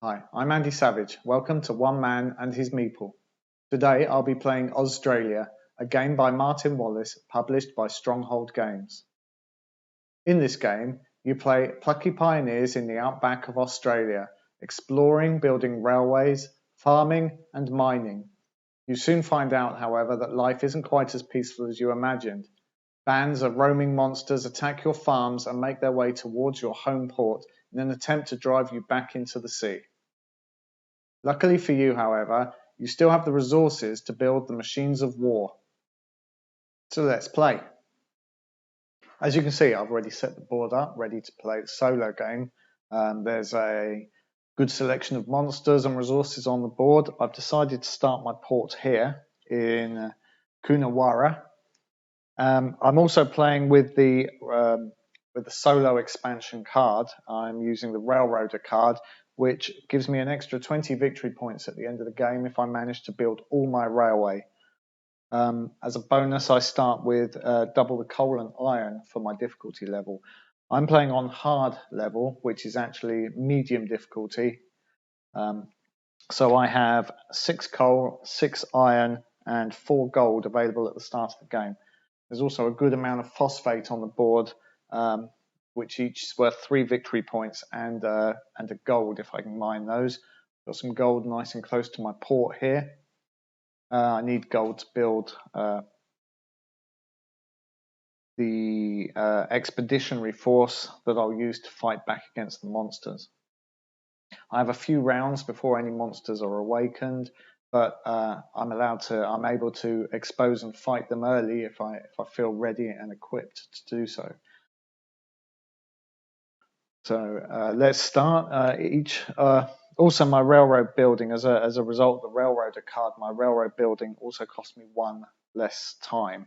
Hi, I'm Andy Savage. Welcome to One Man and His Meeple. Today I'll be playing AuZtralia, a game by Martin Wallace, published by Stronghold Games. In this game, you play plucky pioneers in the outback of Australia, exploring, building railways, farming and mining. You soon find out, however, that life isn't quite as peaceful as you imagined. Bands of roaming monsters attack your farms and make their way towards your home port in an attempt to drive you back into the sea. Luckily for you, however, you still have the resources to build the machines of war. So let's play. As you can see, I've already set the board up, ready to play the solo game. There's a good selection of monsters and resources on the board. I've decided to start my port here in Coonawarra. I'm also playing with the solo expansion card. I'm using the Railroader card, which gives me an extra 20 victory points at the end of the game if I manage to build all my railway. As a bonus, I start with double the coal and iron for my difficulty level. I'm playing on hard level, which is actually medium difficulty. So I have 6 coal, 6 iron, and 4 gold available at the start of the game. There's also a good amount of phosphate on the board, which each is worth 3 victory points and a gold if I can mine those. Got some gold nice and close to my port here. I need gold to build the expeditionary force that I'll use to fight back against the monsters. I have a few rounds before any monsters are awakened, but I'm able to expose and fight them early if I feel ready and equipped to do so. So let's start. Also, my railroad building, as a result of the Railroader card, my railroad building also costs me 1 less time.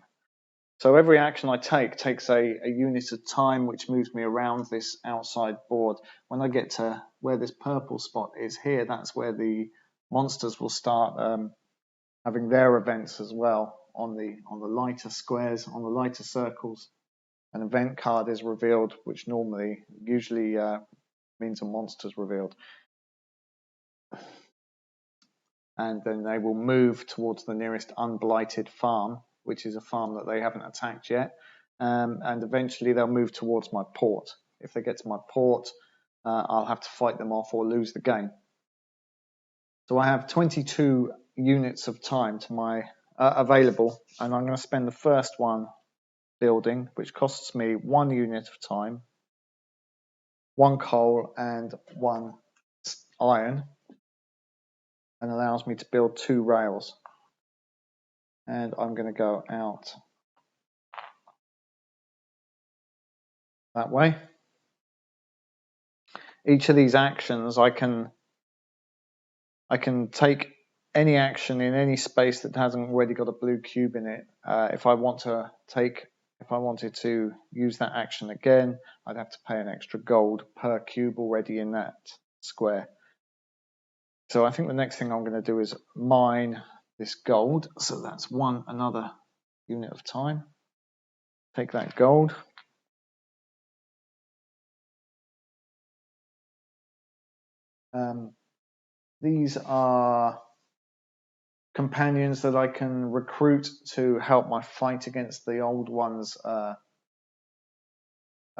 So every action I take takes a unit of time, which moves me around this outside board. When I get to where this purple spot is here, that's where the monsters will start having their events as well. On the lighter squares, on the lighter circles, an event card is revealed, which usually means a monster's revealed. And then they will move towards the nearest unblighted farm, which is a farm that they haven't attacked yet. And eventually they'll move towards my port. If they get to my port, I'll have to fight them off or lose the game. So I have 22 units of time to my available, and I'm going to spend the first one building, which costs me 1 unit of time, 1 coal and 1 iron, and allows me to build 2 rails. And I'm going to go out that way. Each of these actions, I can take any action in any space that hasn't already got a blue cube in it. If I wanted to use that action again, I'd have to pay an extra gold per cube already in that square. So I think the next thing I'm going to do is mine this gold. So that's another unit of time. Take that gold. These are companions that I can recruit to help my fight against the old ones a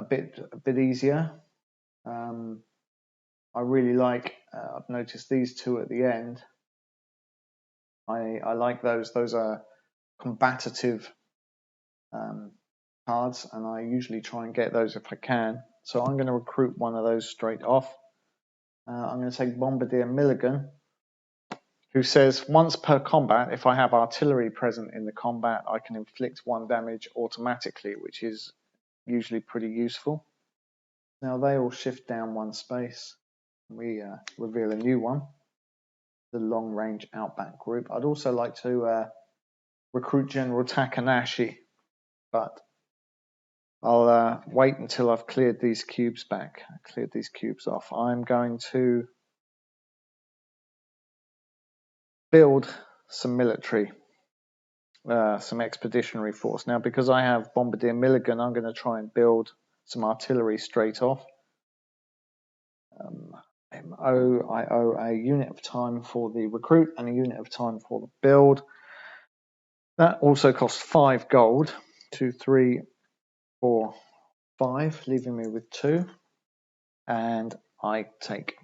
bit easier. I really like. I've noticed these 2 at the end. I like those. Those are combative cards, and I usually try and get those if I can. So I'm going to recruit one of those straight off. I'm going to take Bombardier Milligan, who says once per combat, if I have artillery present in the combat, I can inflict 1 damage automatically, which is usually pretty useful. Now they all shift down 1 space. We reveal a new one, the long-range outback group. I'd also like to recruit General Takanashi, but I'll wait until I've cleared these cubes back. I cleared these cubes off. I'm going to build some military, some expeditionary force. Now, because I have Bombardier Milligan, I'm going to try and build some artillery straight off. I owe a unit of time for the recruit and a unit of time for the build. That also costs 5 gold. 2, 3, 4, 5, leaving me with 2. And I take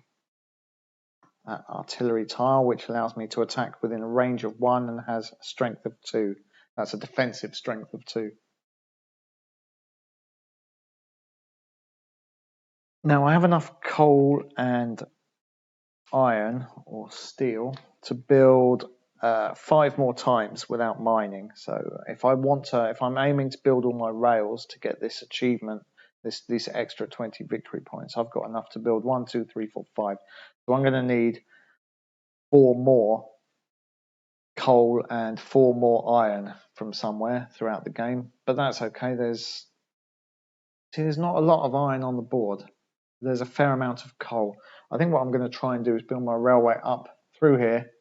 that artillery tile, which allows me to attack within a range of 1 and has a strength of 2. That's a defensive strength of 2. Now I have enough coal and iron or steel to build 5 more times without mining. So if I'm aiming to build all my rails to get this achievement, this extra 20 victory points, I've got enough to build 1, 2, 3, 4, 5. So I'm going to need 4 more coal and 4 more iron from somewhere throughout the game, but that's okay. There's not a lot of iron on the board. There's a fair amount of coal. I think what I'm going to try and do is build my railway up through here,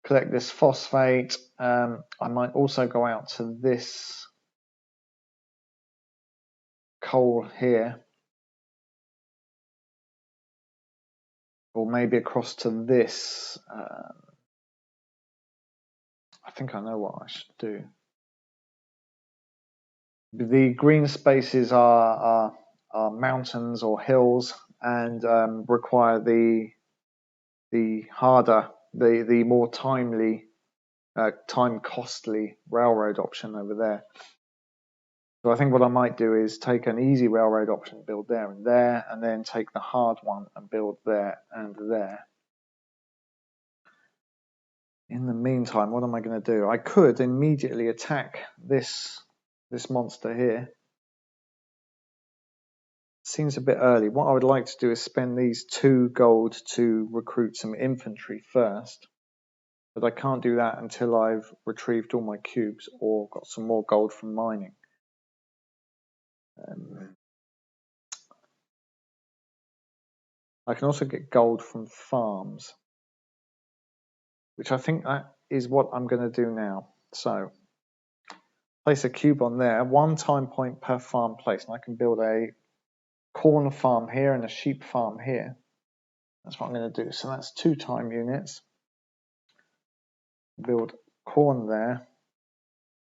collect this phosphate. I might also go out to this coal here, or maybe across to this. I think I know what I should do. The green spaces are mountains or hills, and require the harder, the more time costly railroad option over there. So I think what I might do is take an easy railroad option, build there, and then take the hard one and build there and there. In the meantime, what am I going to do? I could immediately attack this monster here. Seems a bit early. What I would like to do is spend these 2 gold to recruit some infantry first. But I can't do that until I've retrieved all my cubes or got some more gold from mining. I can also get gold from farms, which I think that is what I'm going to do now. So place a cube on there, 1 time point per farm place, and I can build a corn farm here and a sheep farm here. That's what I'm going to do. So that's 2 time units. Build corn there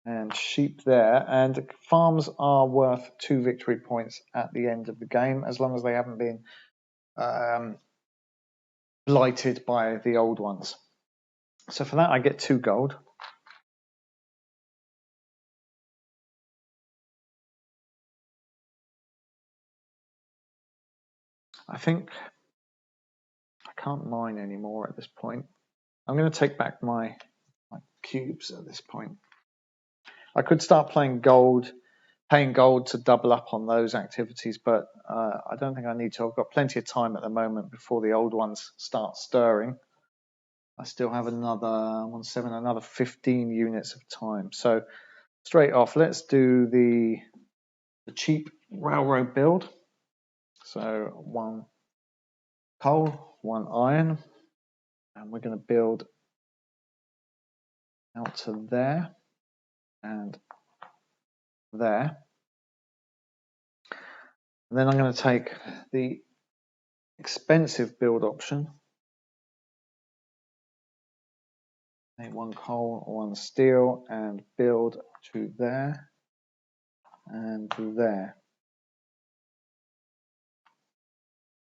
and sheep there, and farms are worth 2 victory points at the end of the game, as long as they haven't been blighted by the old ones. So for that I get 2 gold. I think I can't mine anymore at this point. I'm going to take back my cubes at this point. I could start paying gold to double up on those activities, but I don't think I need to. I've got plenty of time at the moment before the old ones start stirring. I still have another 15 units of time. So straight off, let's do the cheap railroad build. So 1 coal, 1 iron, and we're going to build out to there and there. And then I'm going to take the expensive build option. Make 1 coal, 1 steel, and build to there and there.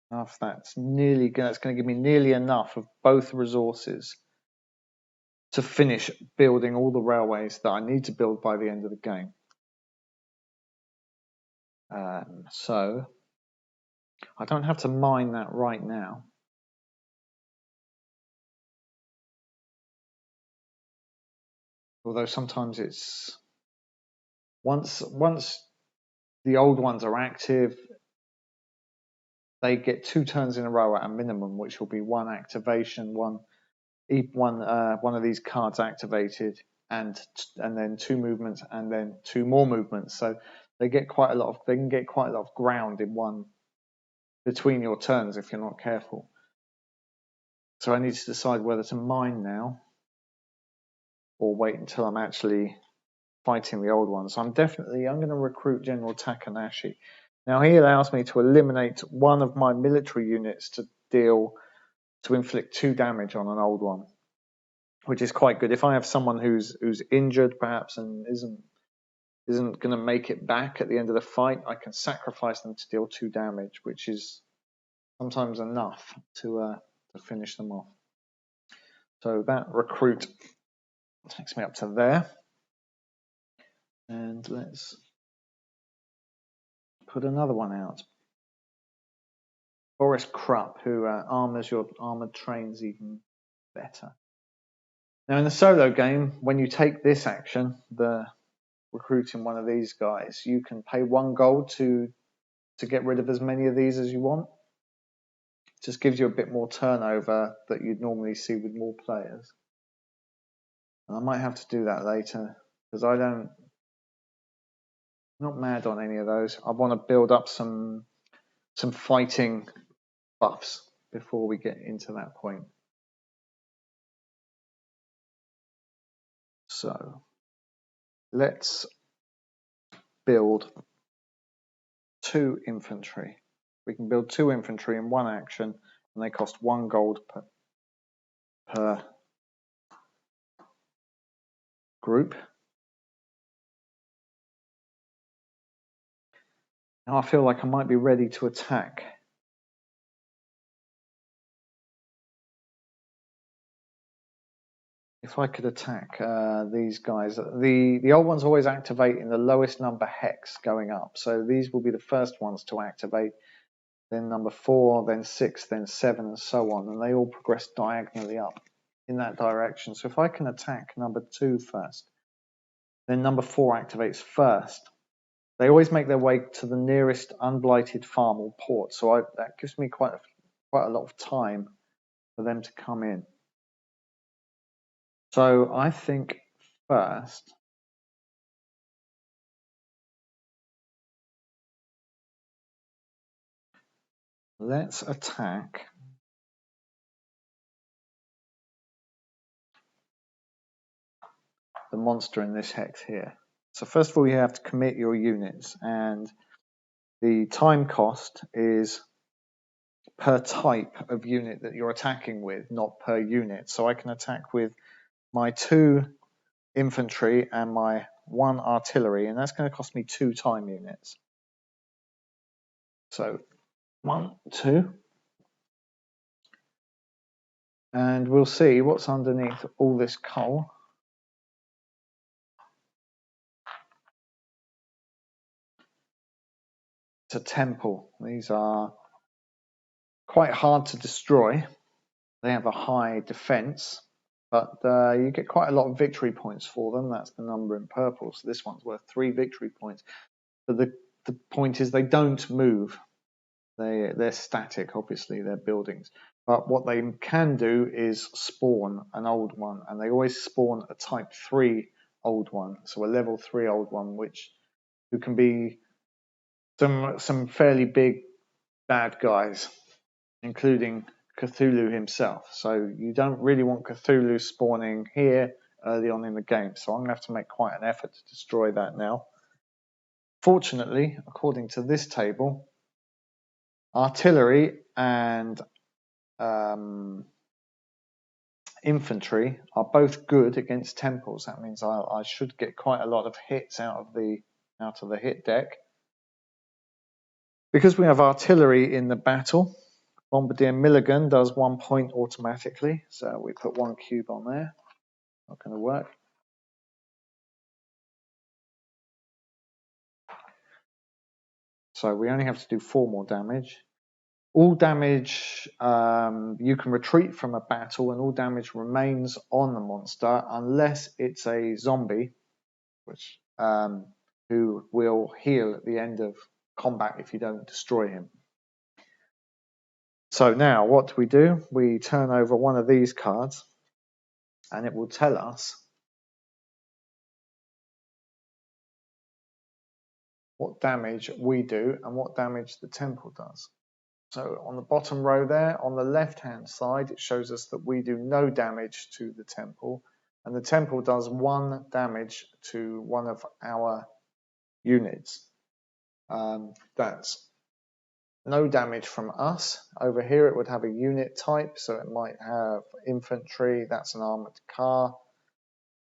That's going to give me nearly enough of both resources to finish building all the railways that I need to build by the end of the game. So I don't have to mine that right now. Although sometimes it's once the old ones are active, they get 2 turns in a row at a minimum, which will be 1 activation, one of these cards activated, and then 2 movements, and then 2 more movements. So they can get quite a lot of ground in one between your turns if you're not careful. So I need to decide whether to mine now or wait until I'm actually fighting the old ones. So I'm going to recruit General Takanashi. Now he allows me to eliminate 1 of my military units inflict 2 damage on an old one, which is quite good. If I have someone who's injured perhaps and isn't going to make it back at the end of the fight, I can sacrifice them to deal 2 damage, which is sometimes enough to finish them off. So that recruit takes me up to there. And let's put another one out. Boris Krupp, who armors your armored trains even better. Now in the solo game, when you take this action, the recruiting one of these guys, you can pay 1 gold to get rid of as many of these as you want. It just gives you a bit more turnover that you'd normally see with more players. And I might have to do that later because I'm not mad on any of those. I want to build up some fighting buffs before we get into that point. So let's build 2 infantry. We can build 2 infantry in 1 action, and they cost 1 gold per group. Now I feel like I might be ready to attack. If I could attack these guys, the old ones always activate in the lowest number hex going up. So these will be the first ones to activate, then number 4, then 6, then 7, and so on. And they all progress diagonally up in that direction. So if I can attack number 2 first, then number 4 activates first. They always make their way to the nearest unblighted farm or port. So that gives me quite a lot of time for them to come in. So I think first let's attack the monster in this hex here. So first of all, you have to commit your units, and the time cost is per type of unit that you're attacking with, not per unit. So I can attack with my 2 infantry and my 1 artillery, and that's going to cost me 2 time units. So 1, 2, and we'll see what's underneath all this coal. It's a temple. These are quite hard to destroy. They have a high defense, but you get quite a lot of victory points for them. That's the number in purple. So this one's worth 3 victory points. But the point is they don't move. They're static, obviously, they're buildings. But what they can do is spawn an old one, and they always spawn a type 3 old one, so a level 3 old one, who can be some fairly big bad guys, including Cthulhu himself. So you don't really want Cthulhu spawning here early on in the game. So I'm going to have to make quite an effort to destroy that now. Fortunately, according to this table, artillery and infantry are both good against temples. That means I should get quite a lot of hits out of the hit deck. Because we have artillery in the battle, Bombardier Milligan does 1 point automatically. So we put 1 cube on there. Not going to work. So we only have to do 4 more damage. All damage, you can retreat from a battle, and all damage remains on the monster unless it's a zombie, who will heal at the end of combat if you don't destroy him. So now what do? We turn over one of these cards, and it will tell us what damage we do and what damage the temple does. So on the bottom row there, on the left-hand side, it shows us that we do no damage to the temple, and the temple does 1 damage to one of our units. That's no damage from us. Over here it would have a unit type, so it might have infantry, that's an armoured car,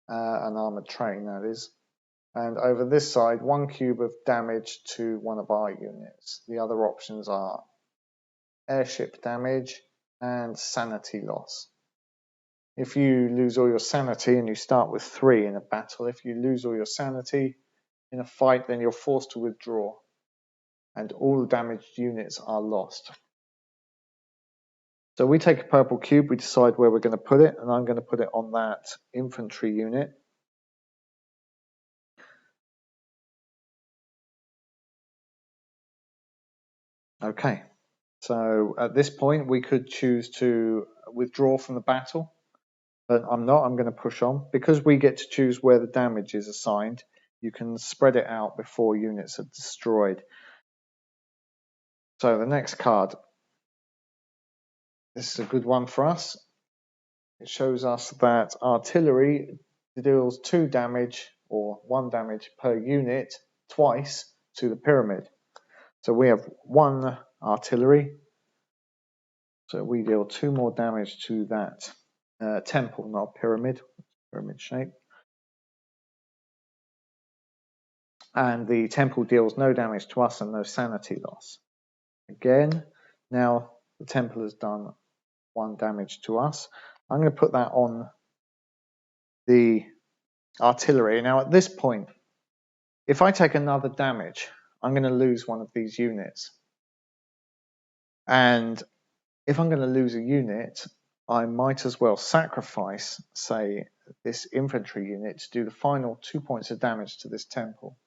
an armoured train that is. And over this side, 1 cube of damage to one of our units. The other options are airship damage and sanity loss. If you lose all your sanity, and you start with 3 in a battle, if you lose all your sanity in a fight, then you're forced to withdraw, and all the damaged units are lost. So we take a purple cube, we decide where we're going to put it, and I'm going to put it on that infantry unit. Okay, so at this point we could choose to withdraw from the battle, but I'm not. I'm going to push on. Because we get to choose where the damage is assigned, you can spread it out before units are destroyed. So the next card, this is a good one for us. It shows us that artillery deals 2 damage or 1 damage per unit twice to the pyramid. So we have 1 artillery, so we deal 2 more damage to that temple, not pyramid shape. And the temple deals no damage to us and no sanity loss. Again, now the temple has done 1 damage to us. I'm going to put that on the artillery. Now at this point, if I take another damage, I'm going to lose one of these units. And if I'm going to lose a unit, I might as well sacrifice, say, this infantry unit to do the final 2 points of damage to this temple.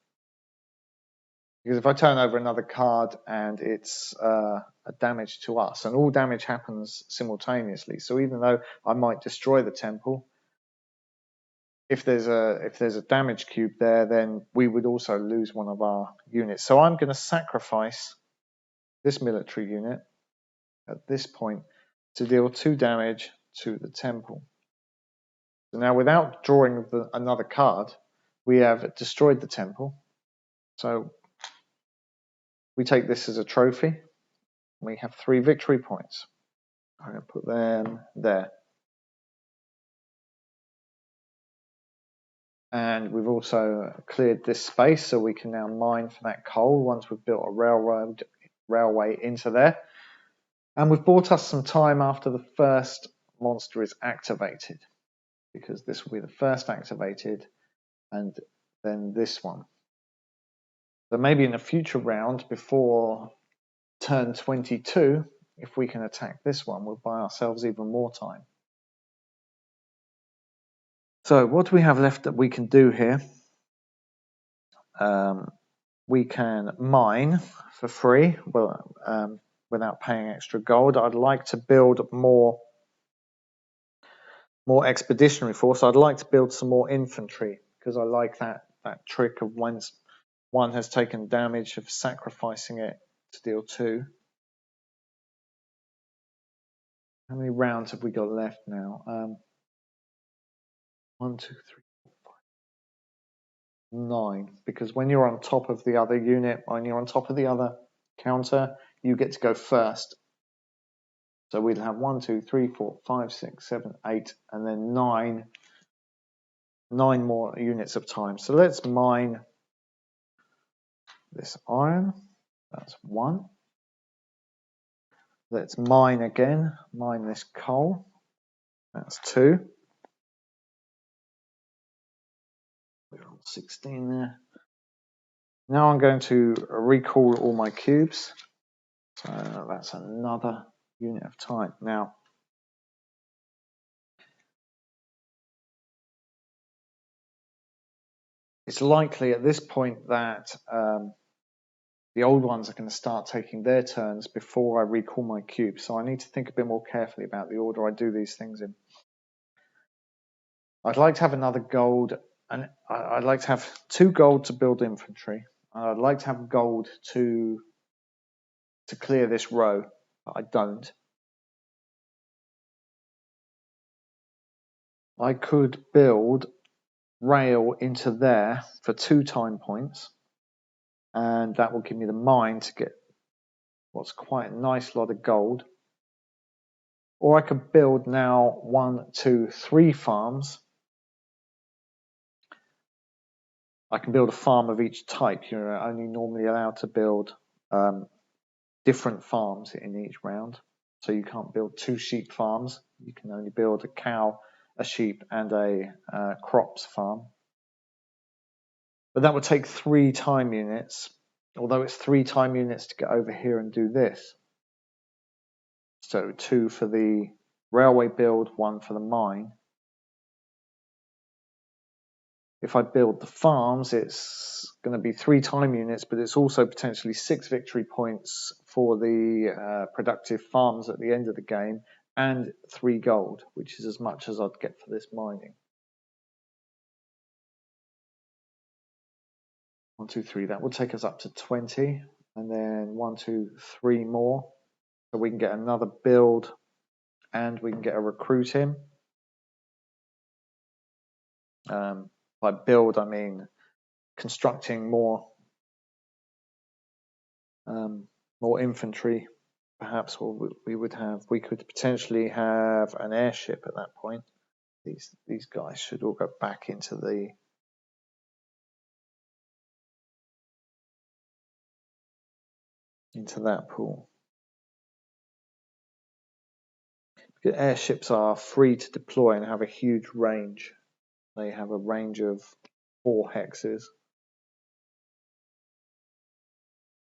Because if I turn over another card and it's a damage to us, and all damage happens simultaneously, so even though I might destroy the temple, if there's a damage cube there, then we would also lose one of our units. So I'm going to sacrifice this military unit at this point to deal 2 damage to the temple. So now, without drawing another card, we have destroyed the temple. So we take this as a trophy. We have 3 victory points. I'm going to put them there. And we've also cleared this space, so we can now mine for that coal once we've built a railway into there. And we've bought us some time after the first monster is activated, because this will be the first activated and then this one. So maybe in a future round before turn 22, if we can attack this one, we'll buy ourselves even more time. So what do we have left that we can do here? We can mine for free, without paying extra gold. I'd like to build more expeditionary force. I'd like to build some more infantry, because I like that trick of once one has taken damage of sacrificing it to deal 2. How many rounds have we got left now? 1, 2, 3, 4, 5, 9. Because when you're on top of the other unit, when you're on top of the other counter, you get to go first. So we'd have 1, 2, 3, 4, 5, 6, 7, 8, and then 9 more units of time. So let's mine this iron. That's 1. Let's mine again. Mine this coal. That's 2. We're on 16 there. Now I'm going to recall all my cubes. So that's another unit of time. Now, it's likely at this point that the old ones are going to start taking their turns before I recall my cubes. So I need to think a bit more carefully about the order I do these things in. I'd like to have another gold, and I'd like to have 2 gold to build infantry. And I'd like to have gold to clear this row, but I don't. I could build rail into there for 2 time points, and that will give me the mine to get what's quite a nice lot of gold. Or I could build now 1, 2, 3 farms. I can build a farm of each type. You're only normally allowed to build different farms in each round. So you can't build 2 sheep farms. You can only build a cow, a sheep, and a crops farm. But that would take 3 time units, although it's 3 time units to get over here and do this. So 2 for the railway build, 1 for the mine. If I build the farms, it's going to be 3 time units, but it's also potentially 6 victory points for the productive farms at the end of the game, and 3 gold, which is as much as I'd get for this mining. 1, 2, 3, that will take us up to 20, and then 1, 2, 3 more, so we can get another build, and we can get a recruit in. By build, I mean constructing more infantry. Perhaps we could potentially have an airship at that point. These guys should all go back into that pool. Because airships are free to deploy and have a huge range. They have a range of 4 hexes.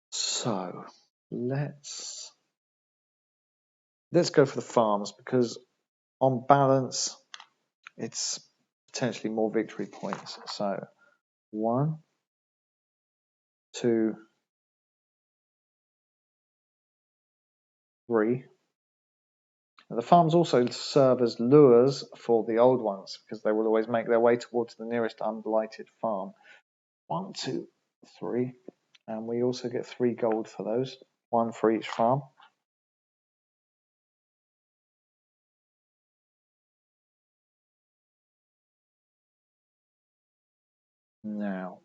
So let's go for the farms, because on balance it's potentially more victory points. So 1, 2, 3. And the farms also serve as lures for the old ones, because they will always make their way towards the nearest unblighted farm. 1, 2, 3. And we also get 3 gold for those, 1 for each farm. Now,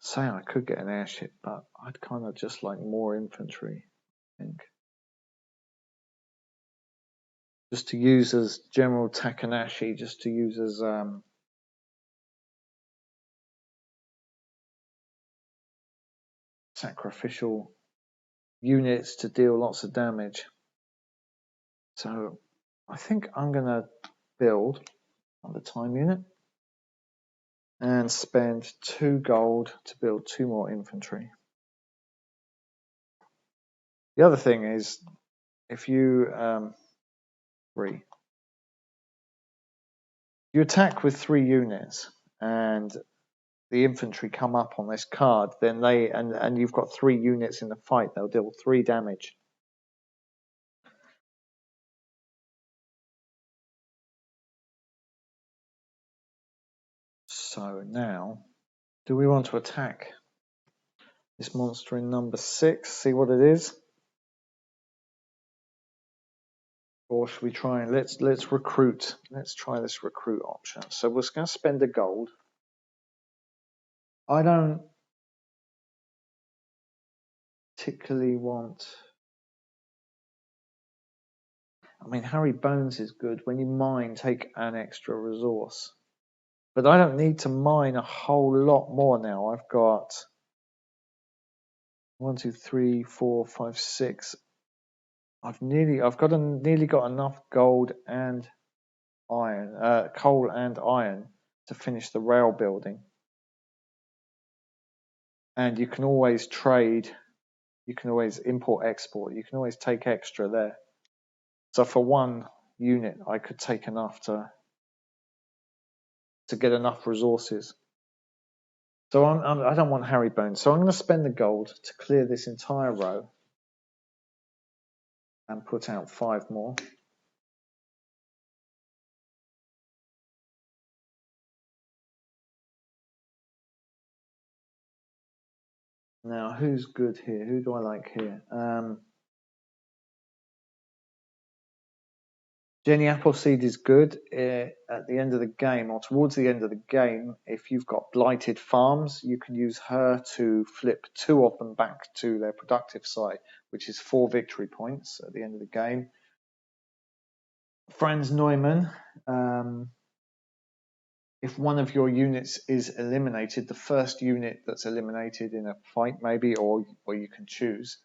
say I could get an airship, but I'd kind of just like more infantry, I think. Just to use as General Takanashi, just to use as sacrificial units to deal lots of damage. So I think I'm going to build on the time unit and spend 2 gold to build 2 more infantry. The other thing is, if you you attack with 3 units and the infantry come up on this card, then and you've got 3 units in the fight, they'll deal 3 damage. So now, do we want to attack this monster in number 6, see what it is? Or should we try and let's recruit? Let's try this recruit option. So we're going to spend a gold. I don't particularly want. I mean, Harry Bones is good. When you mine, take an extra resource. But I don't need to mine a whole lot more now. I've got 1, 2, 3, 4, 5, 6. I've nearly got enough gold and iron, coal and iron to finish the rail building. And you can always trade. You can always import export. You can always take extra there. So for 1 unit, I could take enough to get enough resources. So I don't want Harry Bones. So I'm going to spend the gold to clear this entire row and put out 5 more. Now, who's good here? Who do I like here? Jenny Appleseed is good at the end of the game, or towards the end of the game. If you've got blighted farms, you can use her to flip 2 of them back to their productive side, which is 4 victory points at the end of the game. Franz Neumann, if one of your units is eliminated, the first unit that's eliminated in a fight maybe, or you can choose,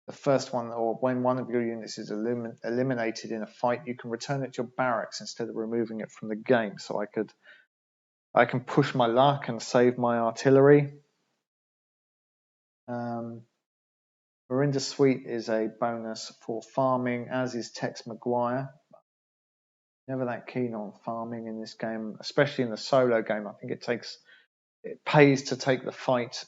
the first one, or when one of your units is eliminated in a fight, you can return it to your barracks instead of removing it from the game. So I can push my luck and save my artillery. Mirinda Sweet is a bonus for farming, as is Tex Maguire. Never that keen on farming in this game, especially in the solo game. I think it pays to take the fight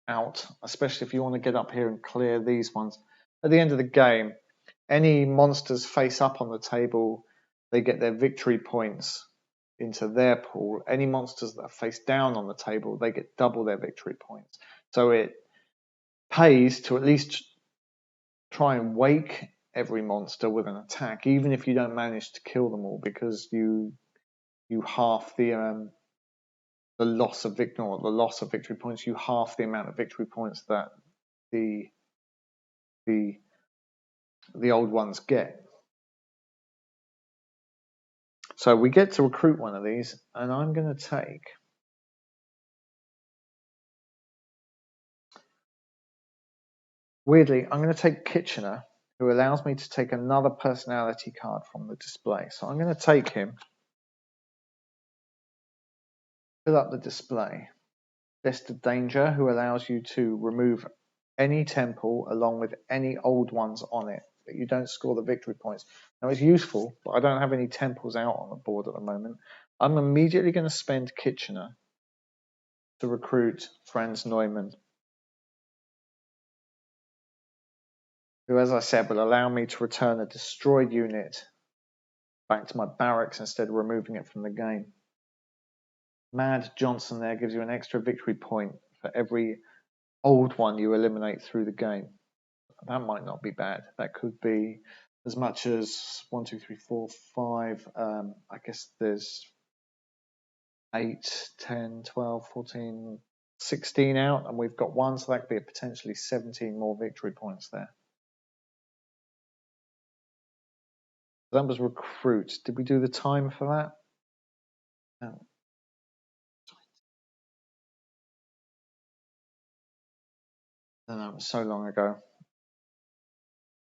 out, especially if you want to get up here and clear these ones. At the end of the game, any monsters face up on the table, they get their victory points into their pool. Any monsters that are face down on the table, they get double their victory points. So it pays to at least try and wake every monster with an attack, even if you don't manage to kill them all, because you half the loss of victory points. You half the amount of victory points that the old ones get. So we get to recruit one of these, and I'm going to take weirdly, I'm going to take Kitchener, who allows me to take another personality card from the display. So I'm going to take him, fill up the display. Destined Danger, who allows you to remove any temple along with any old ones on it, but you don't score the victory points. Now it's useful, but I don't have any temples out on the board at the moment. I'm immediately going to spend Kitchener to recruit Franz Neumann, who, as I said, will allow me to return a destroyed unit back to my barracks instead of removing it from the game. Mad Johnson there gives you an extra victory point for every old one you eliminate through the game. That might not be bad. That could be as much as 1, 2, 3, 4, 5. I guess there's 8, 10, 12, 14, 16 out, and we've got 1, so that could be potentially 17 more victory points there. That was recruit. Did we do the time for that? No. No, it was so long ago.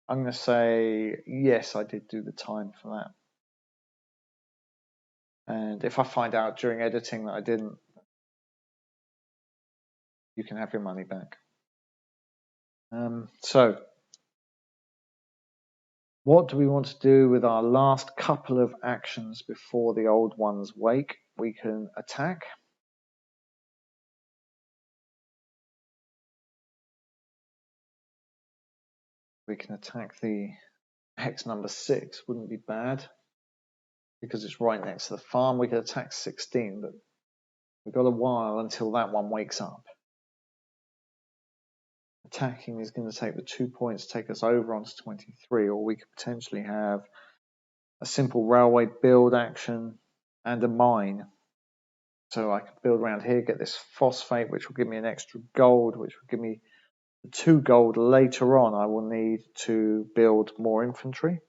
I'm going to say yes, I did do the time for that. And if I find out during editing that I didn't, you can have your money back. So what do we want to do with our last couple of actions before the old ones wake? We can attack. We can attack the hex number 6, wouldn't be bad, because it's right next to the farm. We could attack 16, but we've got a while until that one wakes up. Attacking is going to take the 2 points, take us over onto 23, or we could potentially have a simple railway build action and a mine. So I could build around here, get this phosphate, which will give me an extra gold, which will give me 2 gold later on. I will need to build more infantry.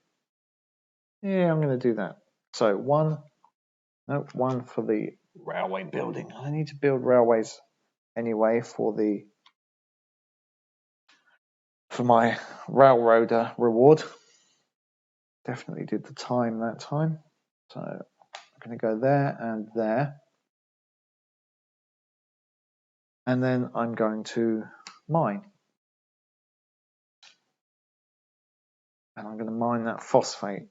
Yeah, I'm going to do that. So 1 for the railway building. I need to build railways anyway for my railroader reward. Definitely did the time that time. So I'm going to go there and there. And then I'm going to mine. And I'm going to mine that phosphate.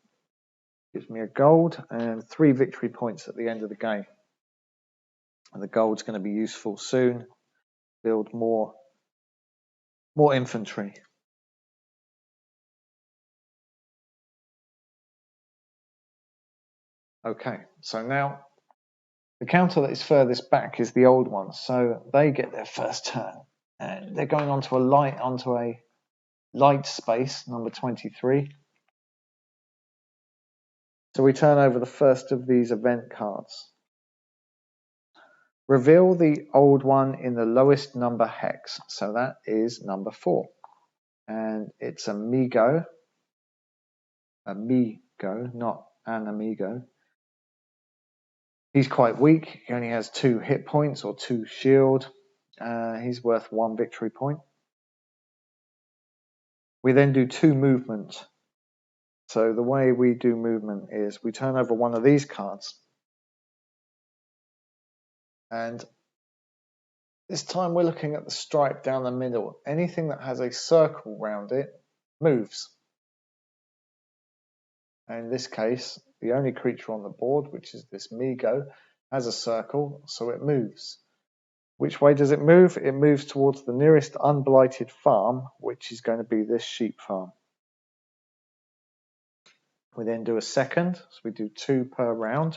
Gives me a gold and 3 victory points at the end of the game. And the gold's going to be useful soon. Build more infantry. Okay, so now the counter that is furthest back is the old ones, so they get their first turn. And they're going onto a light space, number 23. So we turn over the first of these event cards. Reveal the old one in the lowest number hex. So that is number 4. And it's amigo, not an amigo. He's quite weak. He only has 2 hit points or 2 shield. He's worth 1 victory point. We then do 2 movement. So the way we do movement is we turn over one of these cards. And this time we're looking at the stripe down the middle. Anything that has a circle around it moves. And in this case, the only creature on the board, which is this Migo, has a circle, so it moves. Which way does it move? It moves towards the nearest unblighted farm, which is going to be this sheep farm. We then do a second, so we do 2 per round.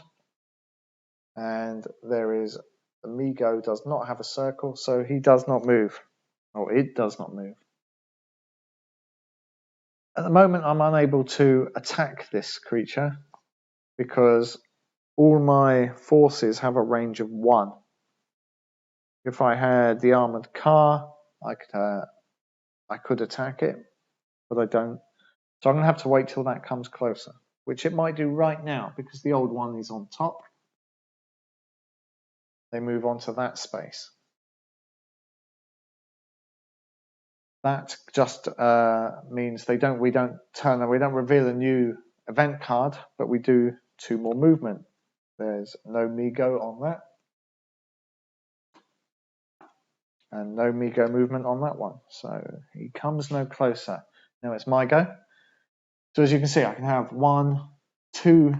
And there is, the Migo does not have a circle, so he does not move. Or it does not move. At the moment, I'm unable to attack this creature because all my forces have a range of 1. If I had the armored car, I could attack it, but I don't. So I'm going to have to wait till that comes closer, which it might do right now because the old one is on top. They move on to that space. That just means we don't reveal a new event card, but we do 2 more movement. There's no Migo on that. And no Migo movement on that one. So he comes no closer. Now it's my go. So as you can see, I can have 1, 2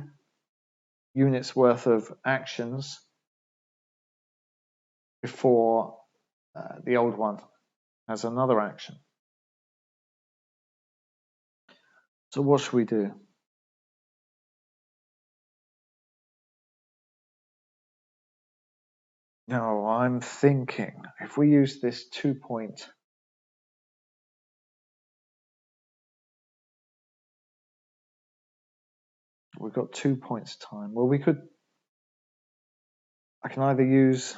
units worth of actions before the old one has another action. So what should we do? No, I'm thinking if we use this 2-point, we've got 2 points time. Well, I can either use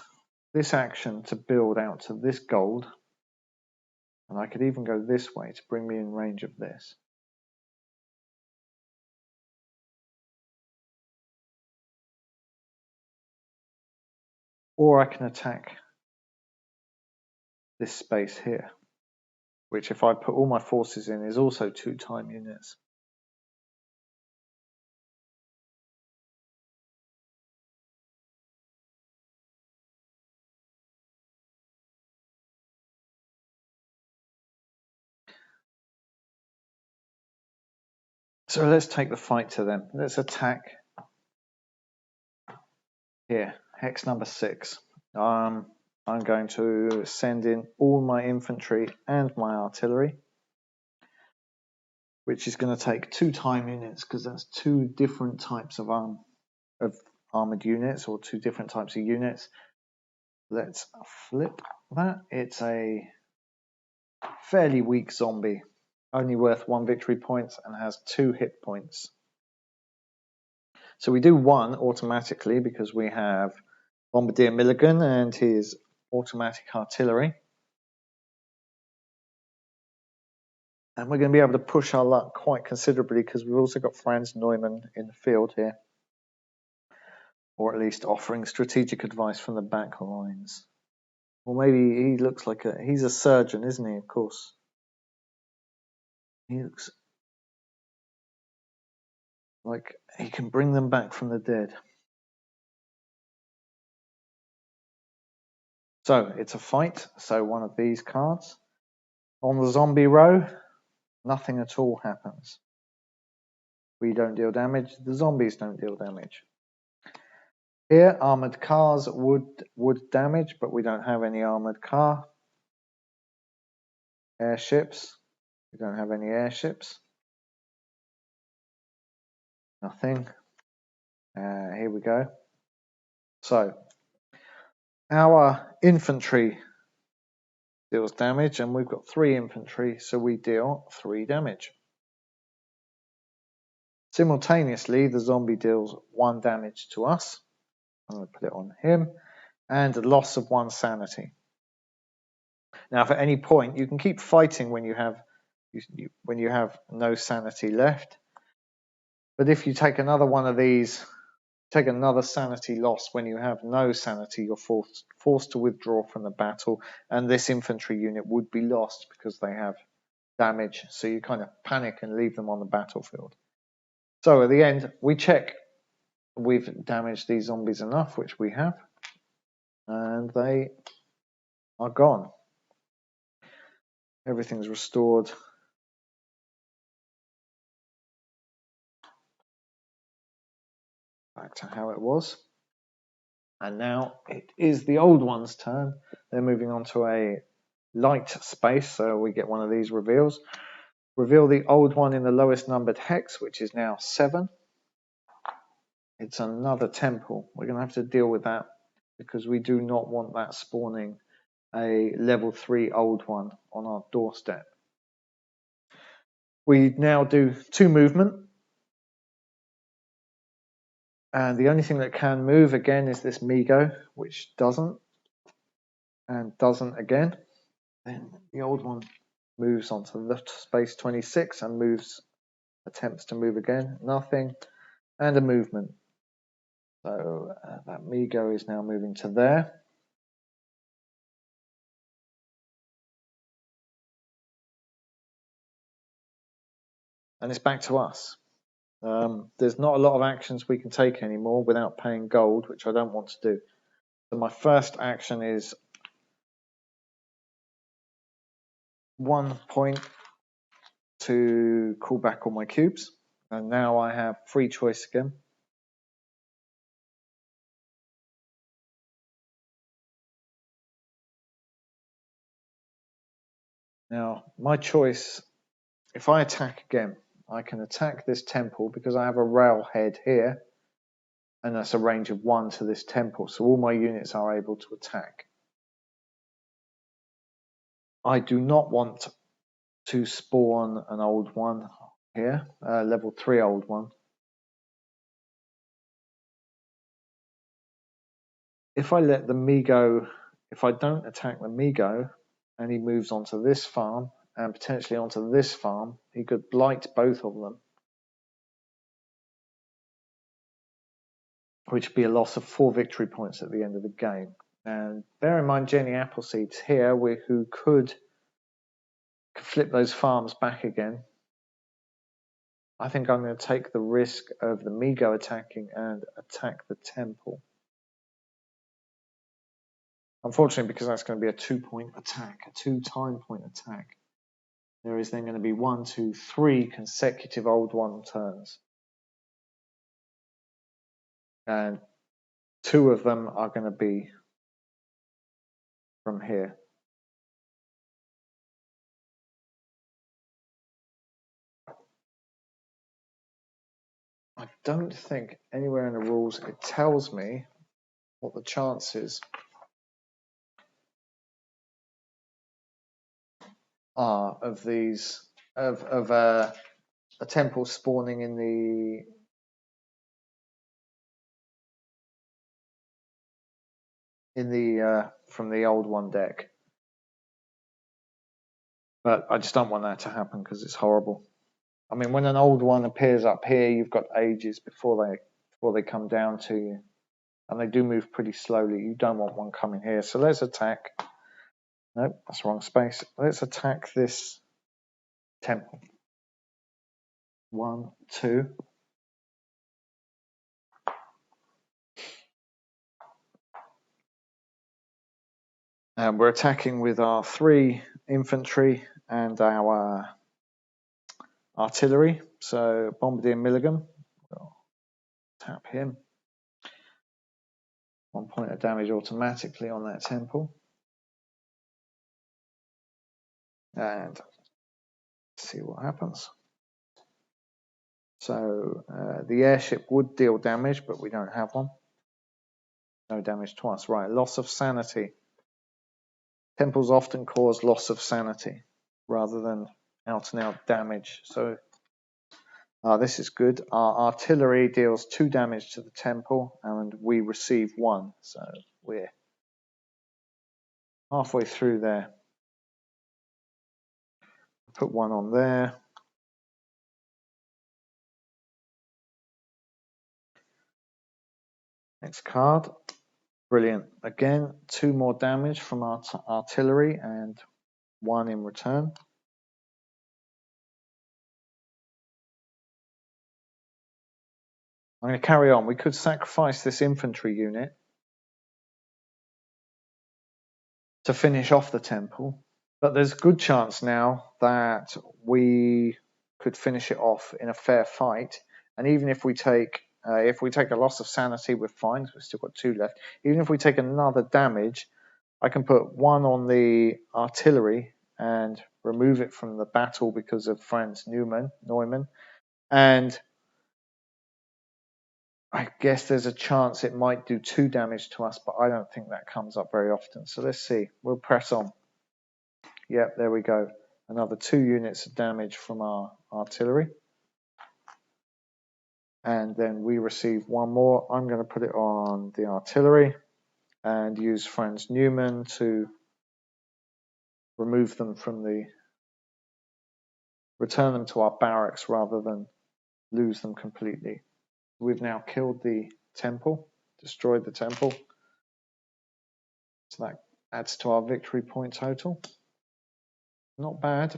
this action to build out to this gold, and I could even go this way to bring me in range of this. Or I can attack this space here, which if I put all my forces in is also 2 time units. So let's take the fight to them. Let's attack here, hex number 6. I'm going to send in all my infantry and my artillery, which is going to take 2 time units because that's 2 different types of armored units or 2 different types of units. Let's flip that. It's a fairly weak zombie, only worth 1 victory point and has 2 hit points. So we do 1 automatically because we have Bombardier Milligan and his automatic artillery. And we're going to be able to push our luck quite considerably because we've also got Franz Neumann in the field here. Or at least offering strategic advice from the back lines. Or maybe he looks like he's a surgeon, isn't he, of course? He looks like he can bring them back from the dead. So it's a fight, so one of these cards. On the zombie row, nothing at all happens. We don't deal damage, the zombies don't deal damage. Here, armored cars would damage, but we don't have any armored car. Airships, we don't have any airships. Nothing. Here we go. So, our infantry deals damage, and we've got 3 infantry, so we deal 3 damage. Simultaneously, the zombie deals 1 damage to us. I'm going to put it on him. And a loss of 1 sanity. Now, if at any point, you can keep fighting when you have no sanity left. But if you take another one of these, take another sanity loss when you have no sanity, you're forced to withdraw from the battle, and this infantry unit would be lost because they have damage. So you kind of panic and leave them on the battlefield. So at the end, we check we've damaged these zombies enough, which we have, and they are gone. Everything's restored. Back to how it was. And now it is the old one's turn. They're moving on to a light space, so we get one of these reveals. Reveal the old one in the lowest numbered hex, which is now 7. It's another temple. We're going to have to deal with that because we do not want that spawning a level 3 old one on our doorstep. We now do 2 movement. And the only thing that can move again is this Migo, which doesn't. And doesn't again. Then the old one moves onto the space 26 and attempts to move again. Nothing. And a movement. So that Migo is now moving to there. And it's back to us. There's not a lot of actions we can take anymore without paying gold, which I don't want to do. So my first action is 1 point to call back all my cubes. And now I have free choice again. Now, my choice, if I attack again, I can attack this temple because I have a railhead here. And that's a range of 1 to this temple. So all my units are able to attack. I do not want to spawn an old one here, level 3 old one. If I let the Migo, if I don't attack the Migo, and he moves onto this farm, and potentially onto this farm, he could blight both of them. Which would be a loss of 4 victory points at the end of the game. And bear in mind Jenny Appleseed's here, who could flip those farms back again. I think I'm going to take the risk of the Migo attacking and attack the temple. Unfortunately, because that's going to be a 2-point attack, a 2-time point attack, there is then going to be 1, 2, 3 consecutive old one turns. And 2 of them are going to be from here. I don't think anywhere in the rules it tells me what the chances are of these of a temple spawning in the from the old one deck. But I just don't want that to happen because it's horrible. I mean, when an old one appears up here, you've got ages before they come down to you. And they do move pretty slowly. You don't want one coming here. So let's attack. Nope, that's the wrong space. Let's attack this temple. 1, 2. And we're attacking with our 3 infantry and our artillery. So Bombardier Milligan, we'll tap him. 1 point of damage automatically on that temple. And see what happens. So the airship would deal damage, but we don't have one. No damage to us. Right, loss of sanity. Temples often cause loss of sanity rather than out and out damage. So This is good. Our artillery deals 2 damage to the temple and we receive 1. So we're halfway through there. Put 1 on there. Next card. Brilliant. Again, 2 more damage from our artillery and 1 in return. I'm going to carry on. We could sacrifice this infantry unit to finish off the temple, but there's a good chance now that we could finish it off in a fair fight. And even if we take a loss of sanity, we're fine. We've still got 2 left. Even if we take another damage, I can put 1 on the artillery and remove it from the battle because of Franz Neumann, and I guess there's a chance it might do 2 damage to us, but I don't think that comes up very often. So let's see. We'll press on. Yep, there we go. Another 2 units of damage from our artillery. And then we receive 1 more. I'm going to put it on the artillery and use Franz Neumann to remove them from return them to our barracks rather than lose them completely. We've now killed the temple, destroyed the temple. So that adds to our victory point total. Not bad.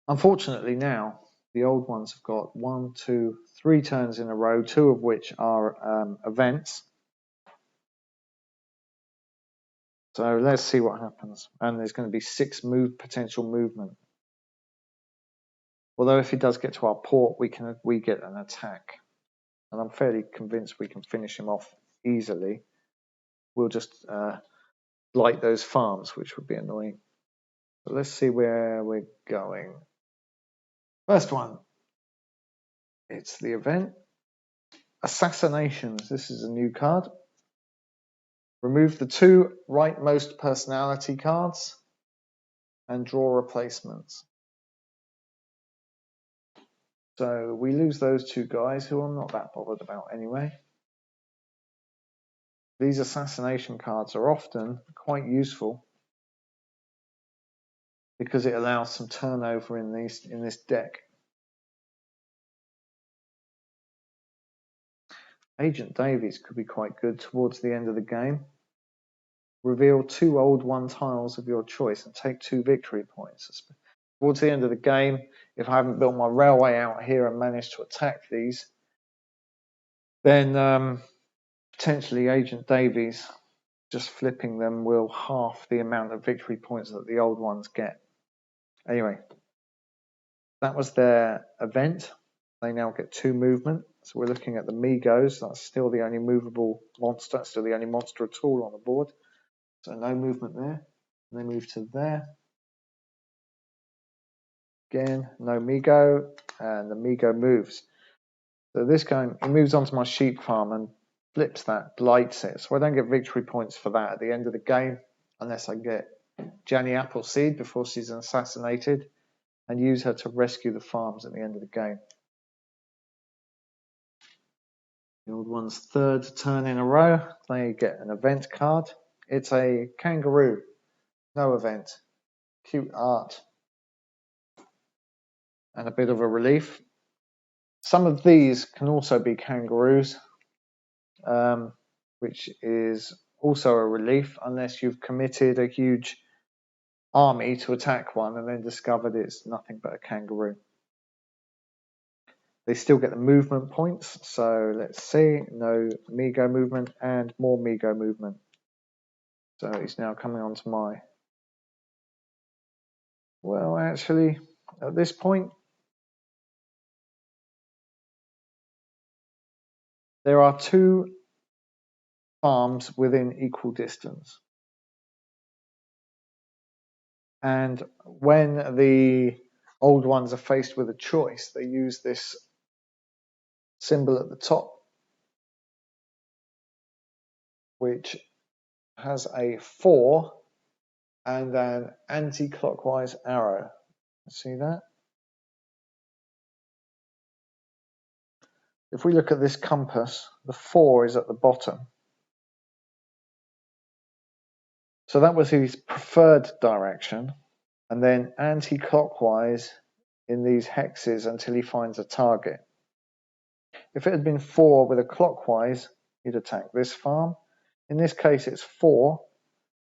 Unfortunately now, the old ones have got 1, 2, 3 turns in a row, 2 of which are events. So let's see what happens. And there's going to be 6 potential movement. Although if he does get to our port, we get an attack. And I'm fairly convinced we can finish him off easily. We'll just blight those farms, which would be annoying. But let's see where we're going. First one. It's the event. Assassinations. This is a new card. Remove the 2 rightmost personality cards and draw replacements. So we lose those 2 guys who I'm not that bothered about anyway. These assassination cards are often quite useful because it allows some turnover in this deck. Agent Davies could be quite good towards the end of the game. Reveal 2 old 1 tiles of your choice and take 2 victory points. Towards the end of the game, if I haven't built my railway out here and managed to attack these, then potentially Agent Davies, just flipping them, will half the amount of victory points that the old ones get. Anyway, that was their event. They now get 2 movement. So we're looking at the Migos. That's still the only movable monster. That's still the only monster at all on the board. So no movement there. And they move to there. Again, no Migo, and the Migo moves. So this guy, he moves onto my sheep farm and flips that, blights it. So I don't get victory points for that at the end of the game, unless I get Janny Appleseed before she's assassinated and use her to rescue the farms at the end of the game. The old one's 3rd turn in a row, they get an event card. It's a kangaroo, no event, cute art. And a bit of a relief. Some of these can also be kangaroos, which is also a relief unless you've committed a huge army to attack one and then discovered it's nothing but a kangaroo. They still get the movement points, so let's see, no Migo movement and more Migo movement. So he's now coming on to my... Well, actually, at this point, there are 2 farms within equal distance. And when the old ones are faced with a choice, they use this symbol at the top, which has a 4 and an anti-clockwise arrow. See that? if we look at this compass, the 4 is at the bottom. So that was his preferred direction, and then anti-clockwise in these hexes until he finds a target. If it had been 4 with a clockwise, he'd attack this farm. In this case, it's 4,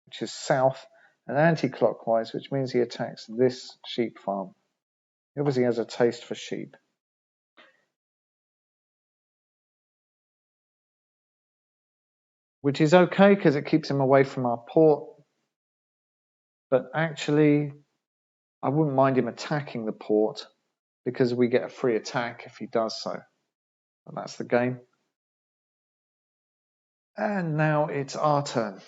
which is south, and anti-clockwise, which means he attacks this sheep farm. He obviously has a taste for sheep. Which is okay because it keeps him away from our port. But actually, I wouldn't mind him attacking the port because we get a free attack if he does so. And that's the game. And now it's our turn.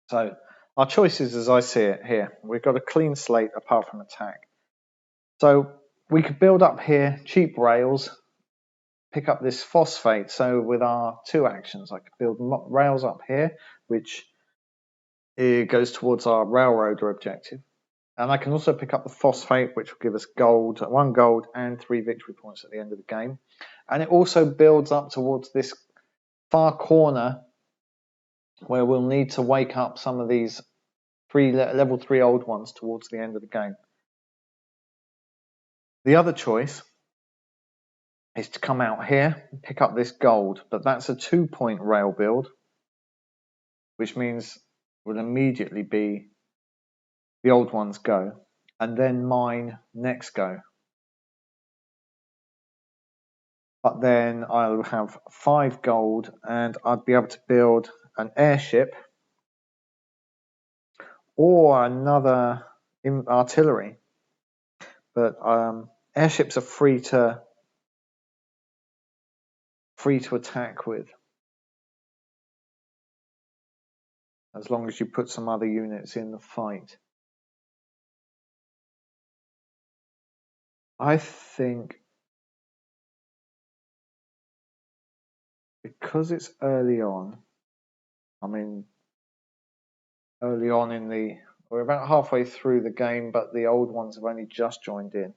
So our choices as I see it here, we've got a clean slate apart from attack. So we could build up here cheap rails, pick up this phosphate. So with our 2 actions, I could build rails up here, which goes towards our railroader objective. And I can also pick up the phosphate, which will give us gold, 1 gold and 3 victory points at the end of the game. And it also builds up towards this far corner where we'll need to wake up some of these level 3 old ones towards the end of the game. The other choice is to come out here and pick up this gold, but that's a 2-point rail build, which means will immediately be the old ones go, and then mine next go. But then I'll have 5 gold and I'd be able to build an airship or another artillery. But airships are free to attack with, as long as you put some other units in the fight. I think because it's early on, we're about halfway through the game, but the old ones have only just joined in.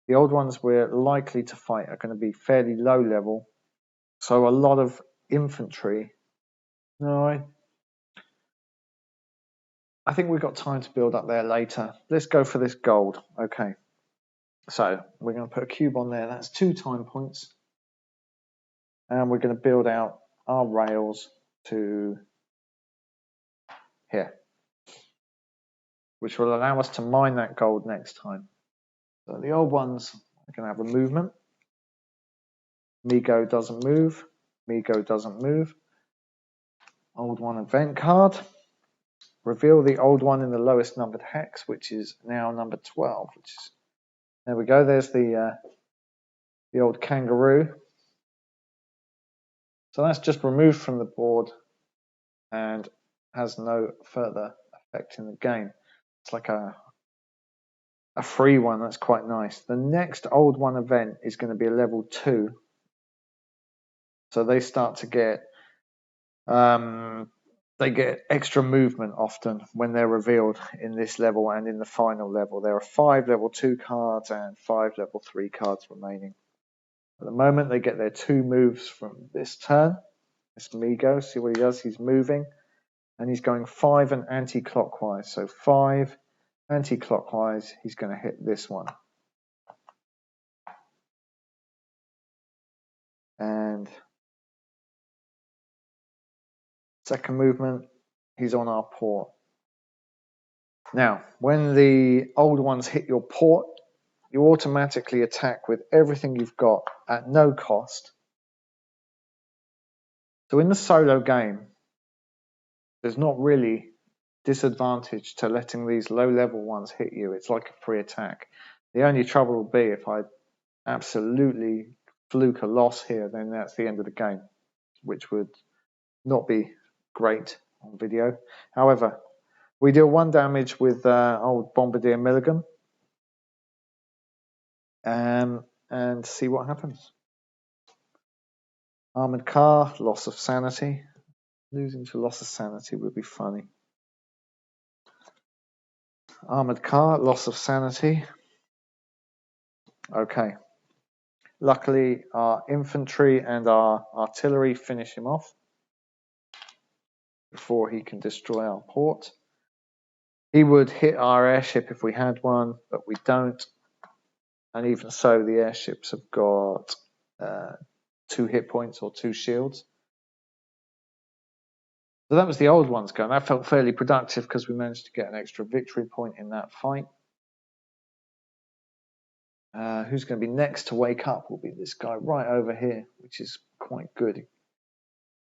The old ones we're likely to fight are going to be fairly low level, so a lot of infantry. No, I think we've got time to build up there later. Let's go for this gold. Okay, so we're going to put a cube on there. That's 2 time points, and we're going to build out our rails to here, which will allow us to mine that gold next time. So the old ones are going to have a movement. Migo doesn't move. Migo doesn't move. Old one event card. Reveal the old one in the lowest numbered hex, which is now number 12. There we go. There's the old kangaroo. So that's just removed from the board and has no further effect in the game. It's like a free one. That's quite nice. The next old one event is going to be a level 2. So they start to get they get extra movement often when they're revealed in this level and in the final level. There are 5 level 2 cards and 5 level 3 cards remaining. At the moment, they get their 2 moves from this turn. This Migo, see what he does? He's moving, and he's going 5 and anti-clockwise. So 5 anti-clockwise, he's going to hit this one. And second movement, he's on our port. Now, when the old ones hit your port, you automatically attack with everything you've got at no cost. So in the solo game, there's not really disadvantage to letting these low level ones hit you. It's like a free attack. The only trouble will be if I absolutely fluke a loss here, then that's the end of the game, which would not be great on video. However, we deal 1 damage with old Bombardier Milligan and see what happens. Armored car, loss of sanity. Losing to loss of sanity would be funny. Armored car, loss of sanity. Okay. Luckily, our infantry and our artillery finish him off before he can destroy our port. He would hit our airship if we had one, but we don't. And even so, the airships have got 2 hit points or 2 shields. So that was the old ones going. That felt fairly productive because we managed to get an extra victory point in that fight. Who's going to be next to wake up will be this guy right over here, which is quite good.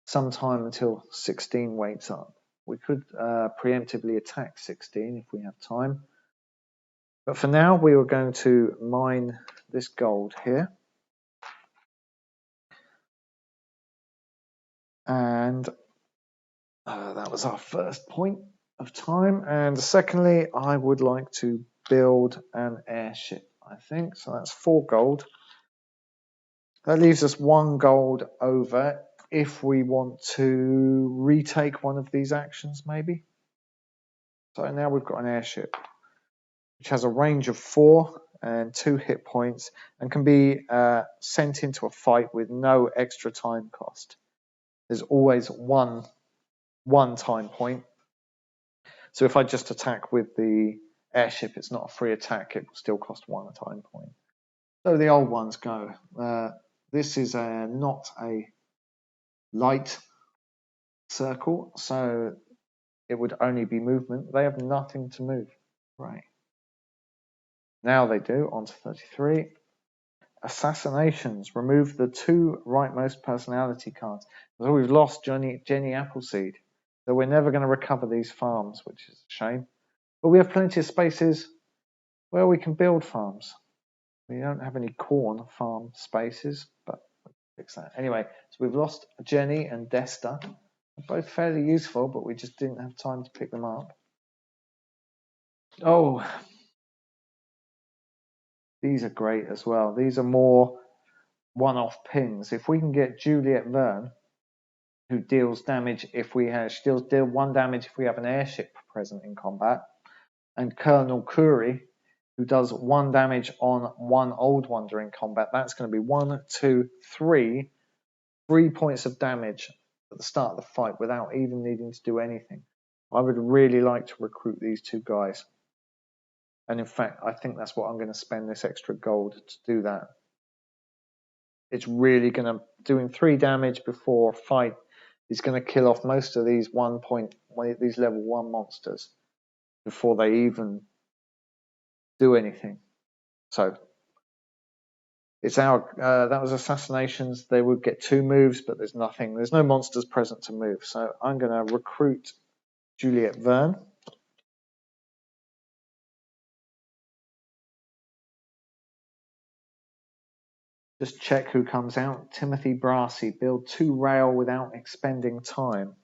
Sometime until 16 wakes up. We could preemptively attack 16 if we have time. But for now, we are going to mine this gold here. And that was our first point of time. And secondly, I would like to build an airship, I think. So that's 4 gold. That leaves us 1 gold over if we want to retake one of these actions, maybe. So now we've got an airship, which has a range of 4 and 2 hit points, and can be sent into a fight with no extra time cost. There's always one time point. So if I just attack with the airship, it's not a free attack, it will still cost 1 time point. So the old ones go. This is not a light circle, so it would only be movement. They have nothing to move. Right. Now they do, on to 33. Assassinations. Remove the 2 rightmost personality cards. So we've lost Jenny Appleseed. So we're never going to recover these farms, which is a shame. But we have plenty of spaces where we can build farms. We don't have any corn farm spaces, but we'll fix that. Anyway, so we've lost Jenny and Desta. They're both fairly useful, but we just didn't have time to pick them up. Oh, these are great as well. These are more one-off pings. If we can get Juliet Verne, who deals damage if we have, she deal 1 damage if we have an airship present in combat, and Colonel Curry, who does 1 damage on 1 old one during combat. That's going to be 1, 2, 3 points of damage at the start of the fight without even needing to do anything. I would really like to recruit these 2 guys. And in fact, I think that's what I'm going to spend this extra gold to do that. It's really going to, doing 3 damage before a fight is going to kill off most of these these level 1 monsters before they even do anything. So it's our that was assassinations. They would get 2 moves, but there's no monsters present to move. So I'm going to recruit Juliet Verne. Just check who comes out. Timothy Brassey. Build 2 rail without expending time.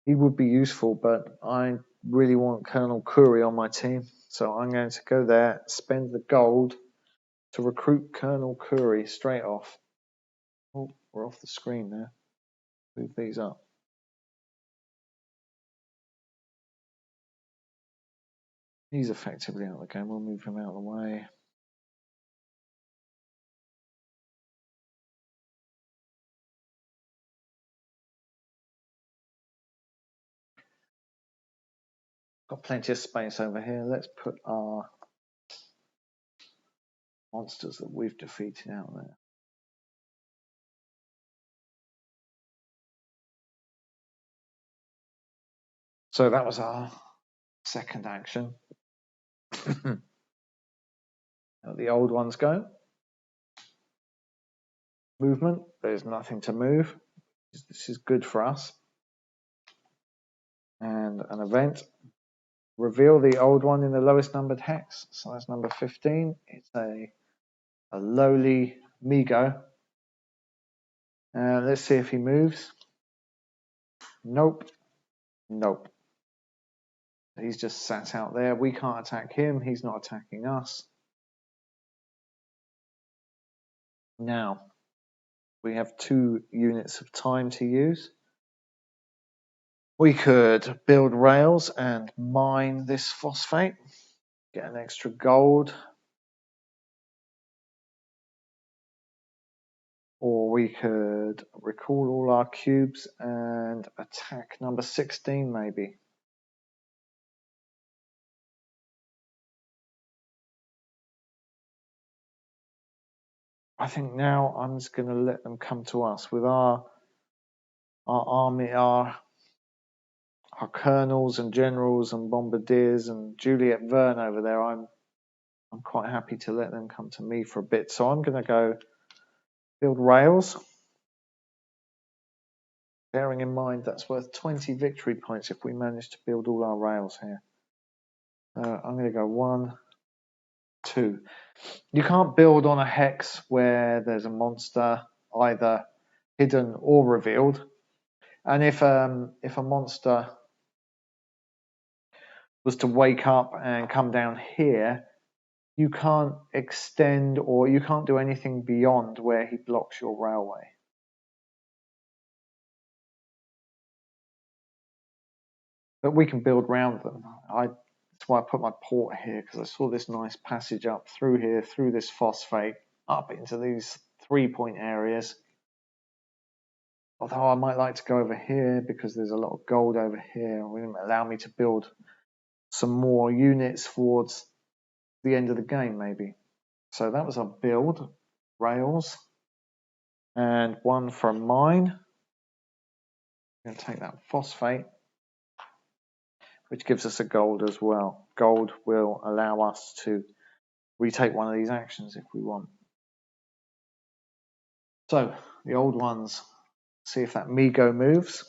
He would be useful, but I really want Colonel Curry on my team. So I'm going to go there, spend the gold to recruit Colonel Curry straight off. Oh, we're off the screen there. Move these up. He's effectively out of the game. We'll move him out of the way. Got plenty of space over here. Let's put our monsters that we've defeated out there. So that was our second action. Now the old ones go. Movement. There's nothing to move. This is good for us. And an event. Reveal the old one in the lowest numbered hex. So that's number 15. It's a lowly Migo. Let's see if he moves. Nope. Nope. He's just sat out there. We can't attack him. He's not attacking us. Now, we have 2 units of time to use. We could build rails and mine this phosphate. Get an extra gold. Or we could recall all our cubes and attack number 16 maybe. I think now I'm just going to let them come to us with our army, our colonels and generals and bombardiers and Juliet Verne over there. I'm quite happy to let them come to me for a bit. So I'm going to go build rails. Bearing in mind that's worth 20 victory points if we manage to build all our rails here. I'm going to go 1, 2. You can't build on a hex where there's a monster either hidden or revealed. And if a monster was to wake up and come down here, you can't extend or you can't do anything beyond where he blocks your railway. But we can build round them. That's why I put my port here, because I saw this nice passage up through here, through this phosphate, up into these 3-point areas. Although I might like to go over here because there's a lot of gold over here. It will allow me to build some more units towards the end of the game, maybe. So that was our build, rails, and one from mine. I'm going to take that phosphate, which gives us a gold as well. Gold will allow us to retake one of these actions if we want. So the old ones, see if that Migo moves.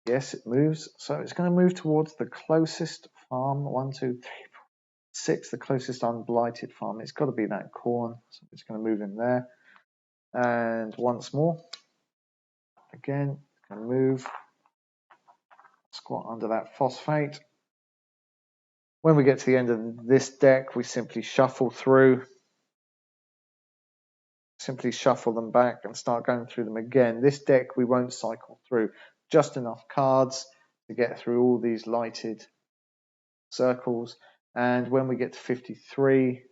Yes, it moves. So it's going to move towards the closest farm. 1, 2, 3, 4, 6, the closest unblighted farm. It's got to be that corn. So it's going to move in there. And once more, again, it's going to move. Squat under that phosphate. When we get to the end of this deck, we simply shuffle through. Simply shuffle them back and start going through them again. This deck we won't cycle through. Just enough cards to get through all these lighted circles. And when we get to 53,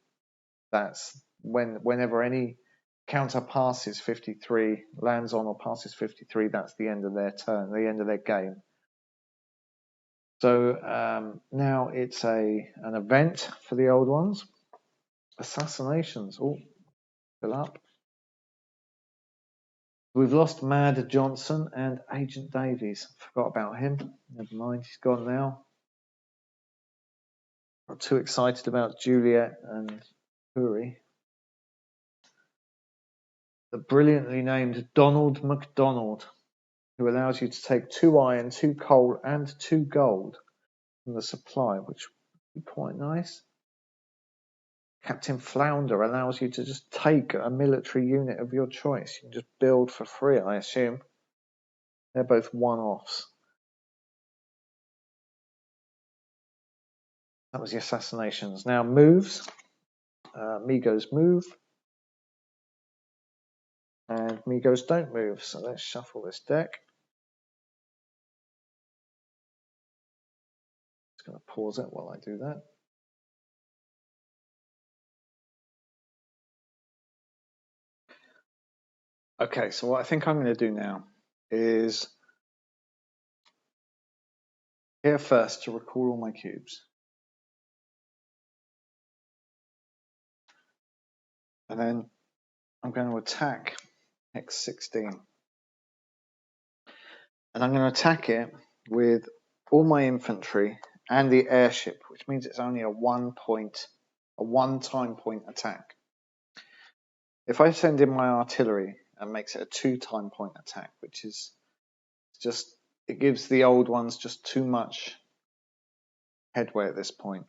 that's whenever any counter passes 53, lands on or passes 53, that's the end of their turn, the end of their game. So now it's an event for the old ones. Assassinations. Oh, fill up. We've lost Mad Johnson and Agent Davies. Forgot about him. Never mind, he's gone now. Not too excited about Juliet and Curry. The brilliantly named Donald MacDonald, who allows you to take 2 iron, 2 coal, and 2 gold from the supply, which would be quite nice. Captain Flounder allows you to just take a military unit of your choice. You can just build for free, I assume. They're both one-offs. That was the assassinations. Now moves. Migos move. And Migos don't move. So let's shuffle this deck. Just going to pause it while I do that. Okay, so what I think I'm going to do now is here first to recall all my cubes. And then I'm going to attack X16. And I'm going to attack it with all my infantry and the airship, which means it's only a one-time point attack. If I send in my artillery, it makes it a 2-time point attack, which is just, it gives the old ones just too much headway at this point.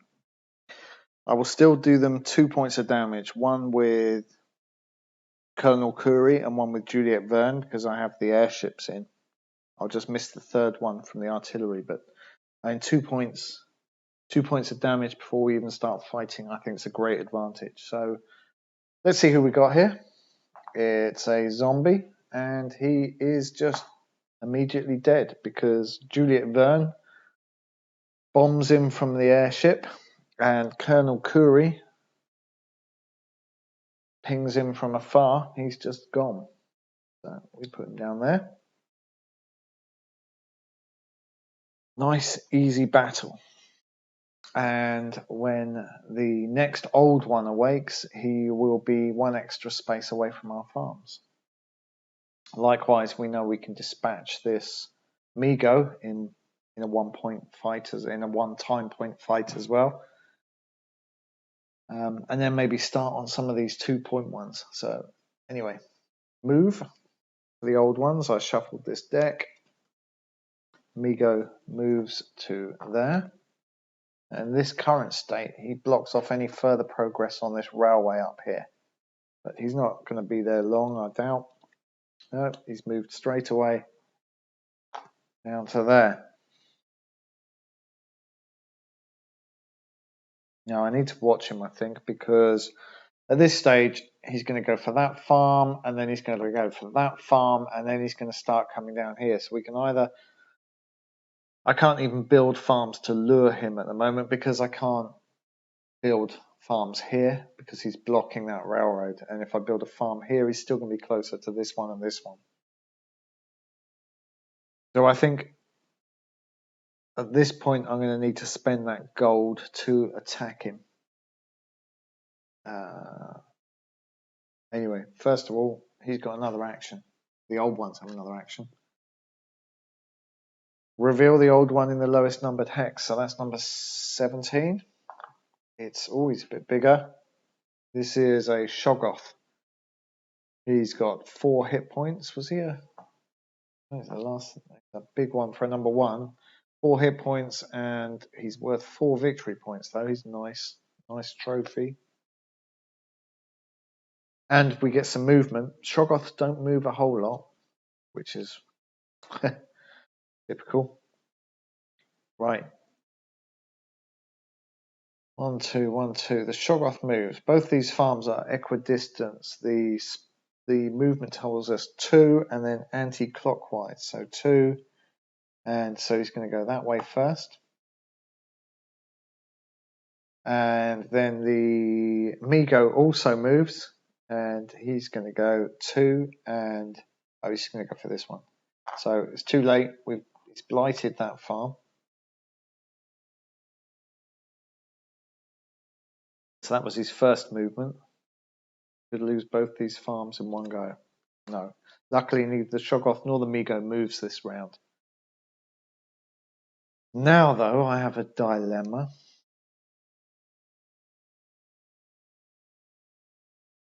I will still do them 2 points of damage, one with Colonel Curry and one with Juliet Verne, because I have the airships in. I'll just miss the third one from the artillery, but I mean 2 points of damage before we even start fighting, I think it's a great advantage. So let's see who we got here. It's a zombie, and he is just immediately dead because Juliet Verne bombs him from the airship, and Colonel Curry pings him from afar. He's just gone. So we put him down there. Nice, easy battle. And when the next old one awakes, he will be one extra space away from our farms. Likewise, we know we can dispatch this Migo in a 1-point fight, in a 1-time point fight as well. And then maybe start on some of these 2-point ones. So anyway, move for the old ones. I shuffled this deck. Migo moves to there. And this current state, he blocks off any further progress on this railway up here. But he's not going to be there long, I doubt. No, he's moved straight away down to there. Now I need to watch him, I think, because at this stage he's going to go for that farm, and then he's going to go for that farm, and then he's going to start coming down here. So we can either... I can't even build farms to lure him at the moment because I can't build farms here because he's blocking that railroad. And if I build a farm here, he's still going to be closer to this one and this one. So I think at this point I'm going to need to spend that gold to attack him. Anyway, first of all, he's got another action. The old ones have another action. Reveal the old one in the lowest numbered hex. So that's number 17. It's always a bit bigger. This is a Shoggoth. He's got 4 hit points. Was he a... a big one for a number 1. 4 hit points, and he's worth 4 victory points, though. He's nice. Nice trophy. And we get some movement. Shoggoths don't move a whole lot, which is typical. Right. 1, 2, 1, 2. The Shoggoth moves. Both these farms are equidistant. The movement tells us 2 and then anti-clockwise. So 2, and so he's going to go that way first. And then the Migo also moves, and he's going to go 2, and he's going to go for this one. So it's too late. He's blighted that farm. So that was his first movement. Could lose both these farms in one go. No. Luckily, neither the Shoggoth nor the Migo moves this round. Now, though, I have a dilemma.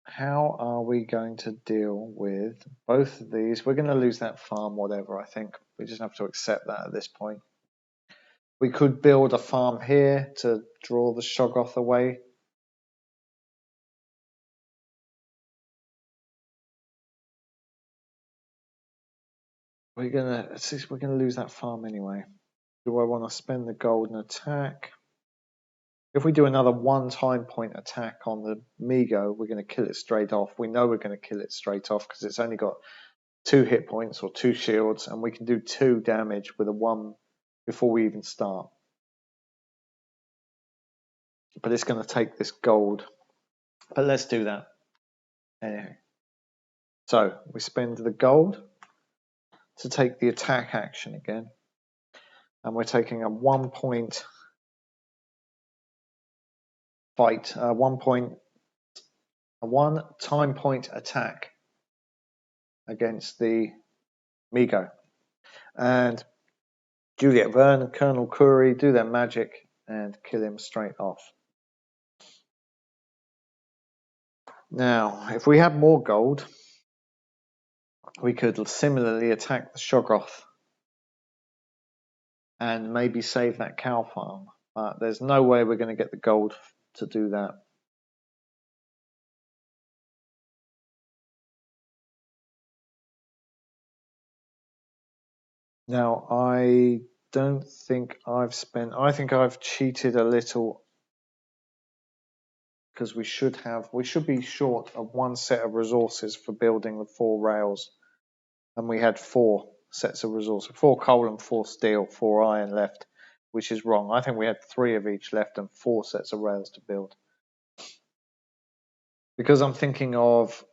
How are we going to deal with both of these? We're going to lose that farm, whatever, I think. We just have to accept that at this point. We could build a farm here to draw the Shoggoth away. We're gonna lose that farm anyway. Do I want to spend the gold and attack? If we do another 1-time point attack on the Migo, we're going to kill it straight off. We know we're going to kill it straight off because it's only got 2 hit points or 2 shields, and we can do 2 damage with a 1 before we even start. But it's going to take this gold. But let's do that. Anyway. So we spend the gold to take the attack action again. And we're taking a 1-point fight, a 1-time point attack against the Migo. And Juliet Verne and Colonel Curry do their magic and kill him straight off. Now, if we had more gold, we could similarly attack the Shoggoth and maybe save that cow farm. But there's no way we're going to get the gold to do that. Now, I don't think I've spent... I think I've cheated a little because we should be short of 1 set of resources for building the 4 rails. And we had 4 sets of resources, 4 coal and 4 steel, 4 iron left, which is wrong. I think we had 3 of each left and 4 sets of rails to build. Because I'm thinking of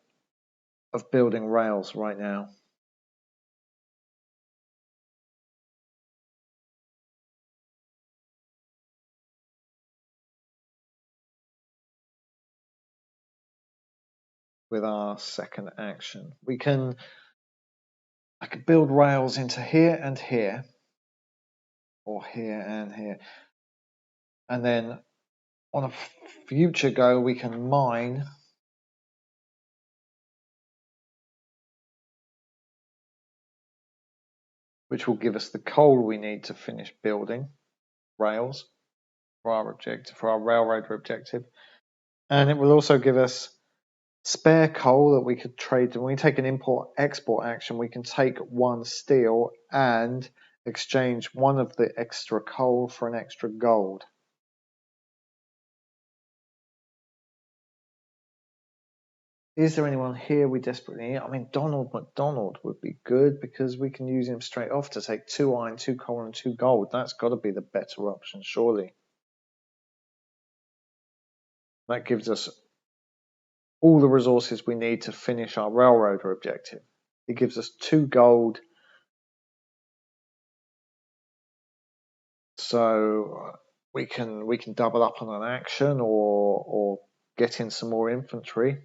of building rails right now. With our second action, I could build rails into here and here, or here and here, and then on a future go we can mine which will give us the coal we need to finish building rails for our objective, for our railroader objective, and it will also give us spare coal that we could trade. When we take an import-export action, we can take one steel and exchange one of the extra coal for an extra gold. Is there anyone here we desperately need? I mean, Donald McDonald would be good because we can use him straight off to take 2 iron, 2 coal, and 2 gold. That's got to be the better option, surely. That gives us all the resources we need to finish our railroader objective. It gives us 2 gold. So we can double up on an action or get in some more infantry.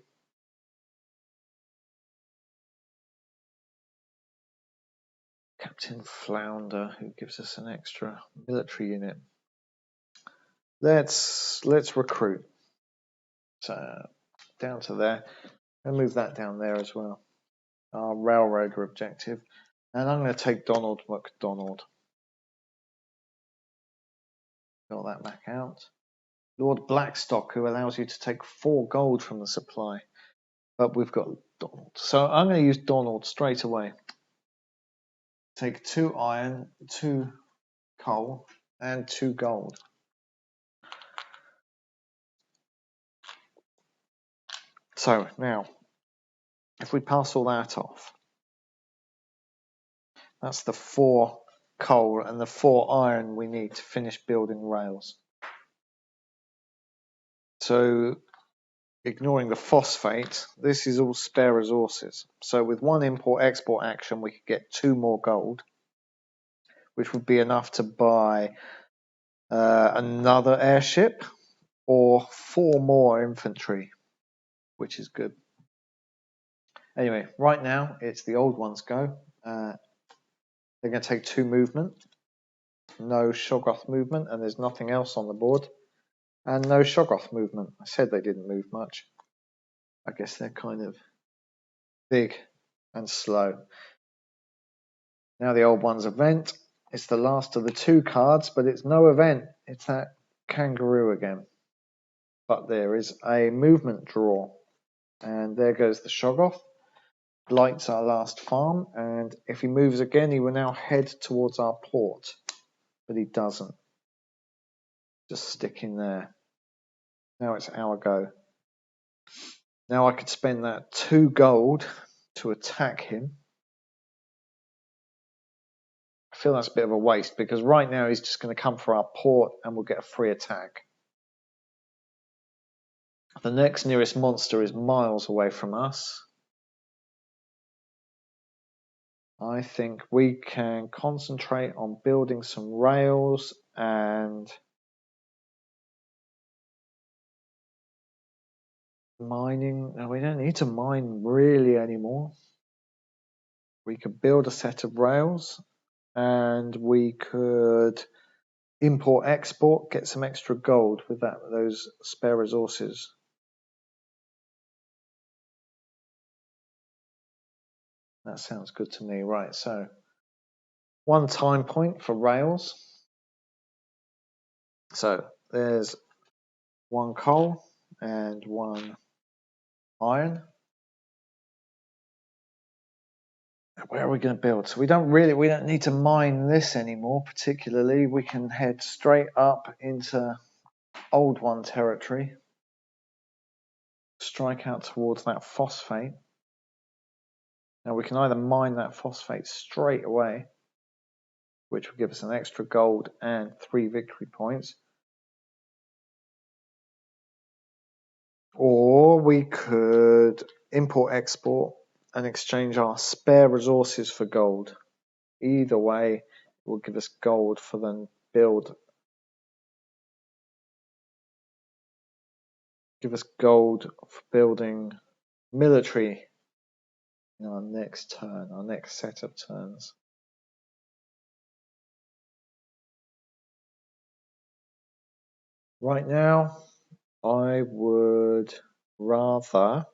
Captain Flounder, who gives us an extra military unit. Let's recruit. So down to there, and move that down there as well. Our railroader objective, and I'm going to take Donald McDonald. Got that back out. Lord Blackstock, who allows you to take 4 gold from the supply, but we've got Donald, so I'm going to use Donald straight away. Take 2 iron, 2 coal, and 2 gold. So now, if we pass all that off, that's the 4 coal and the 4 iron we need to finish building rails. So, ignoring the phosphate, this is all spare resources. So with one import-export action, we could get 2 more gold, which would be enough to buy another airship or 4 more infantry, which is good. Anyway, right now it's the old ones go. They're going to take 2 movement, no Shoggoth movement, and there's nothing else on the board, and no Shoggoth movement. I said they didn't move much. I guess they're kind of big and slow. Now the old one's event. It's the last of the 2 cards, but it's no event. It's that kangaroo again. But there is a movement draw, and there goes the Shoggoth. Blights our last farm, and if he moves again, he will now head towards our port, but he doesn't. Just stick in there. Now it's our go. Now I could spend that 2 gold to attack him. I feel that's a bit of a waste because right now he's just going to come for our port and we'll get a free attack. The next nearest monster is miles away from us. I think we can concentrate on building some rails and mining. No, we don't need to mine really anymore. We could build a set of rails and we could import export, get some extra gold with those spare resources. That sounds good to me. Right, so 1 time point for rails. So there's 1 coal and 1 iron. Where are we going to build? So we don't need to mine this anymore particularly. We can head straight up into old one territory. Strike out towards that phosphate. Now we can either mine that phosphate straight away, which will give us an extra gold and 3 victory points. Or we could import export and exchange our spare resources for gold. Either way, it will give us gold for the build. Give us gold for building military in our next turn, our next set of turns. Right now, I would rather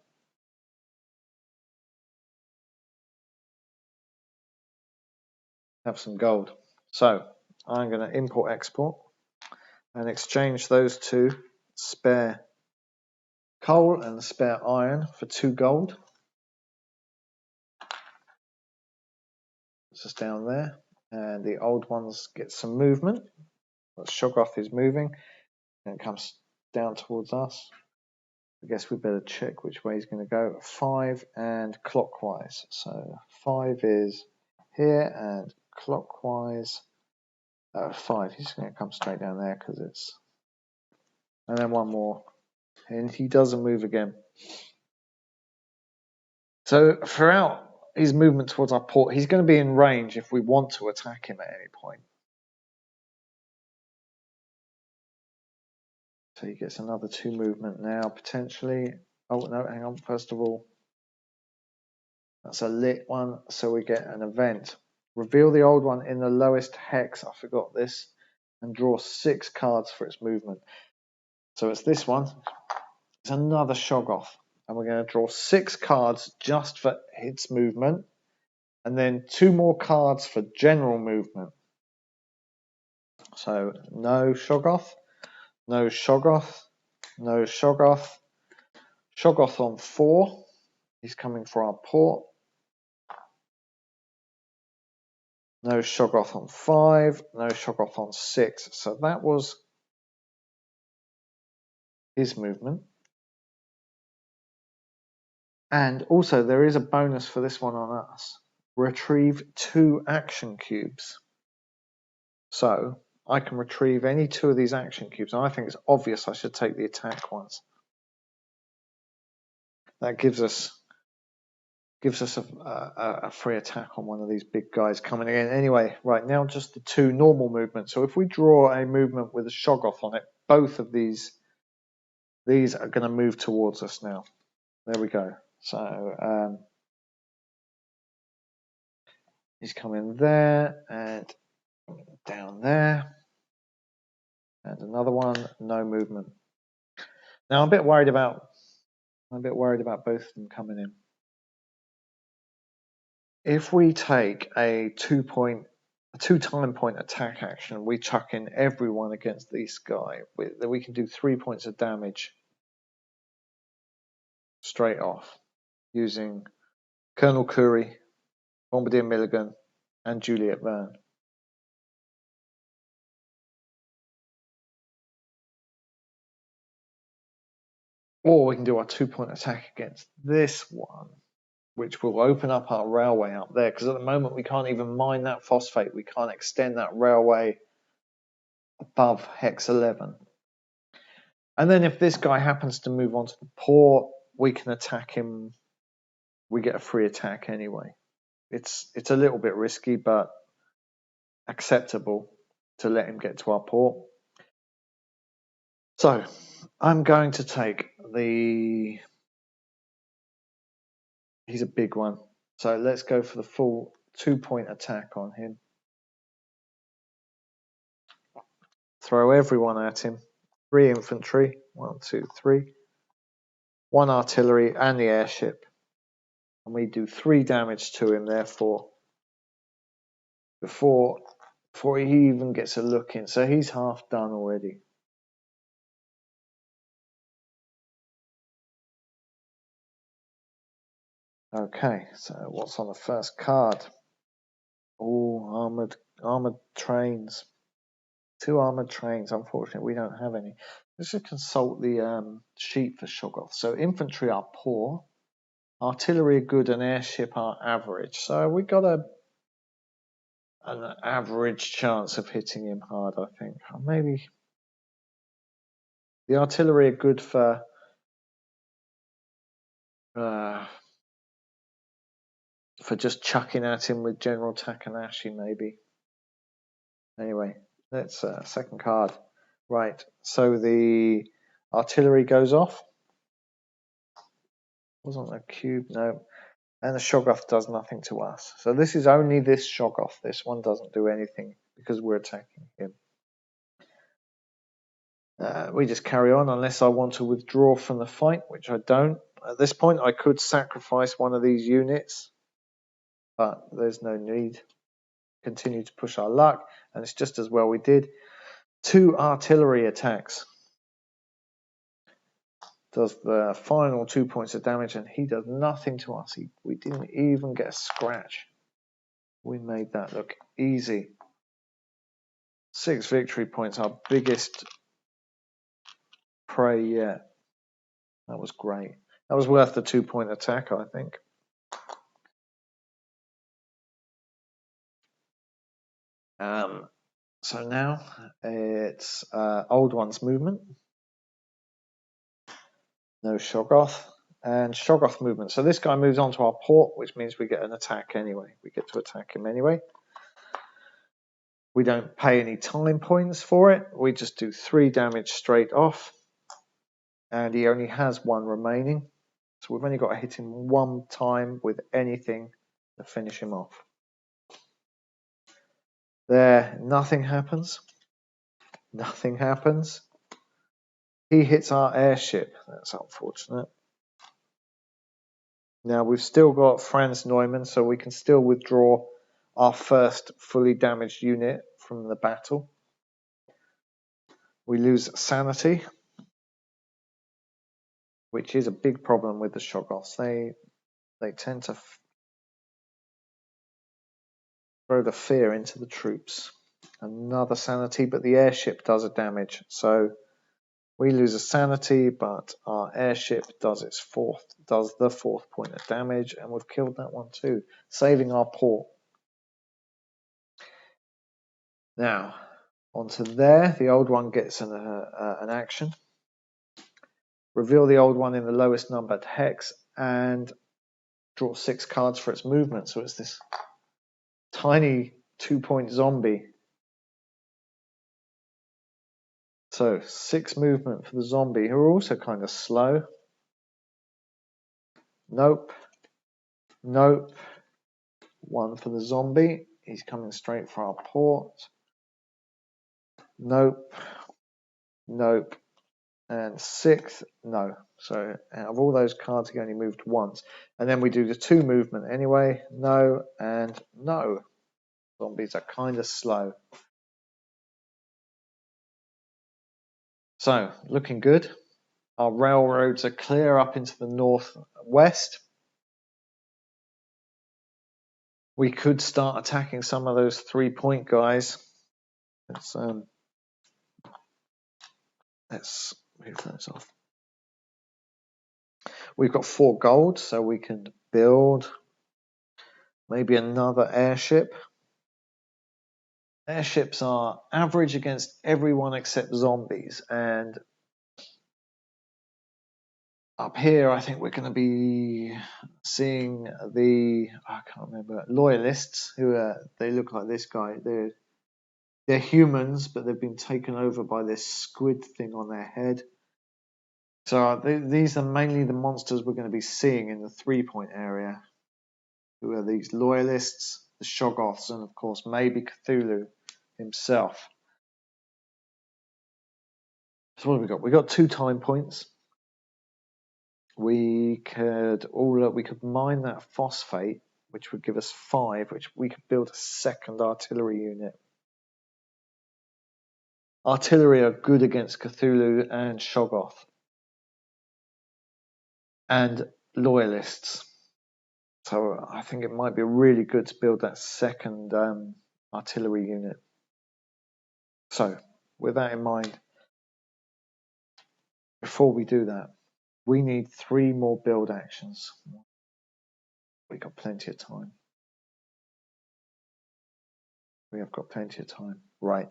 have some gold. So I'm going to import export and exchange those two spare coal and spare iron for 2 gold. It's just down there, and the old ones get some movement. Shoggoth is moving and it comes down towards us. I guess we better check which way he's going to go. 5 and clockwise. So 5 is here and clockwise 5. He's going to come straight down there because it's. And then one more. And he doesn't move again. So throughout his movement towards our port, he's going to be in range if we want to attack him at any point. So he gets another 2 movement now, potentially. Oh, no, hang on. First of all, that's a lit one, so we get an event. Reveal the old one in the lowest hex. I forgot this. And draw 6 cards for its movement. So it's this one. It's another Shoggoth. And we're going to draw 6 cards just for its movement. And then 2 more cards for general movement. So no Shoggoth, no Shoggoth, no Shoggoth. Shoggoth on 4. He's coming for our port. No Shoggoth on 5. No Shoggoth on 6. So that was his movement. And also there is a bonus for this one on us. Retrieve 2 action cubes. So I can retrieve any 2 of these action cubes. And I think it's obvious I should take the attack ones. That gives us a free attack on one of these big guys coming in. Anyway, right now just the 2 normal movements. So if we draw a movement with a Shoggoth on it, both of these are going to move towards us now. There we go. So he's coming there and down there. And another one, no movement. Now I'm a bit worried about both of them coming in. If we take a 2 time point attack action, we chuck in everyone against this guy. We can do 3 points of damage straight off using Colonel Curry, Bombardier Milligan, and Juliet Verne. Or we can do our 2 point attack against this one, which will open up our railway up there, because at the moment we can't even mine that phosphate. We can't extend that railway above hex 11. And then if this guy happens to move onto the port, we can attack him. We get a free attack anyway. It's a little bit risky, but acceptable to let him get to our port. So I'm going to take the. He's a big one. So let's go for the full 2 point attack on him. Throw everyone at him. 3 infantry. 1, 2, 3. 1 artillery and the airship. And we do 3 damage to him, therefore, before he even gets a look in. So he's half done already. Okay, so what's on the first card? Oh, armored trains. 2 armored trains. Unfortunately, we don't have any. Let's just consult the sheet for Shoggoth. So infantry are poor, artillery are good, and airship are average. So we got an average chance of hitting him hard, I think. Or maybe the artillery are good for for just chucking at him with General Takanashi, maybe. Anyway, let's second card. Right, so the artillery goes off. Wasn't a cube, no. And the Shoggoth does nothing to us. So this is only this Shoggoth. This one doesn't do anything because we're attacking him. We just carry on unless I want to withdraw from the fight, which I don't. At this point, I could sacrifice one of these units, but there's no need. Continue to push our luck, and it's just as well we did. 2 artillery attacks. Does the final 2 points of damage, and he does nothing to us. We didn't even get a scratch. We made that look easy. 6 victory points, our biggest prey yet. That was great. That was worth the 2-point attack, I think. So now it's Old One's movement. No Shoggoth. And Shoggoth movement. So this guy moves on to our port, which means we get an attack anyway. We get to attack him anyway. We don't pay any time points for it. We just do 3 damage straight off. And he only has 1 remaining. So we've only got to hit him 1 time with anything to finish him off. There, nothing happens. Nothing happens. He hits our airship. That's unfortunate. Now we've still got Franz Neumann, so we can still withdraw our first fully damaged unit from the battle. We lose sanity, which is a big problem with the Shoggoths. They tend to throw the fear into the troops. Another sanity, but the airship does a damage. So we lose a sanity, but our airship does the 4th point of damage, and we've killed that one too, saving our port. Now, onto there, the Old One gets an action. Reveal the Old One in the lowest numbered hex and draw 6 cards for its movement. So it's this tiny 2-point zombie. So 6 movement for the zombie, who are also kind of slow. Nope. Nope. 1 for the zombie. He's coming straight for our port. Nope. Nope. And 6th, no. So out of all those cards, he only moved once. And then we do the 2 movement anyway. No and no. Zombies are kind of slow. So, looking good. Our railroads are clear up into the northwest. We could start attacking some of those 3-point guys. Let's move those off. We've got 4 gold, so we can build maybe another airship. Airships are average against everyone except zombies, and up here I think we're going to be seeing I can't remember, loyalists, who they look like this guy. They're humans, but they've been taken over by this squid thing on their head. So these are mainly the monsters we're going to be seeing in the 3-point area, who are these loyalists, the Shoggoths, and of course maybe Cthulhu himself. So what have we got? We got 2 time points. We could mine that phosphate, which would give us 5, which we could build a 2nd artillery unit. Artillery are good against Cthulhu and Shoggoth and loyalists. So I think it might be really good to build that 2nd artillery unit. So with that in mind, before we do that, we need 3 more build actions. We've got plenty of time. We have got plenty of time. Right.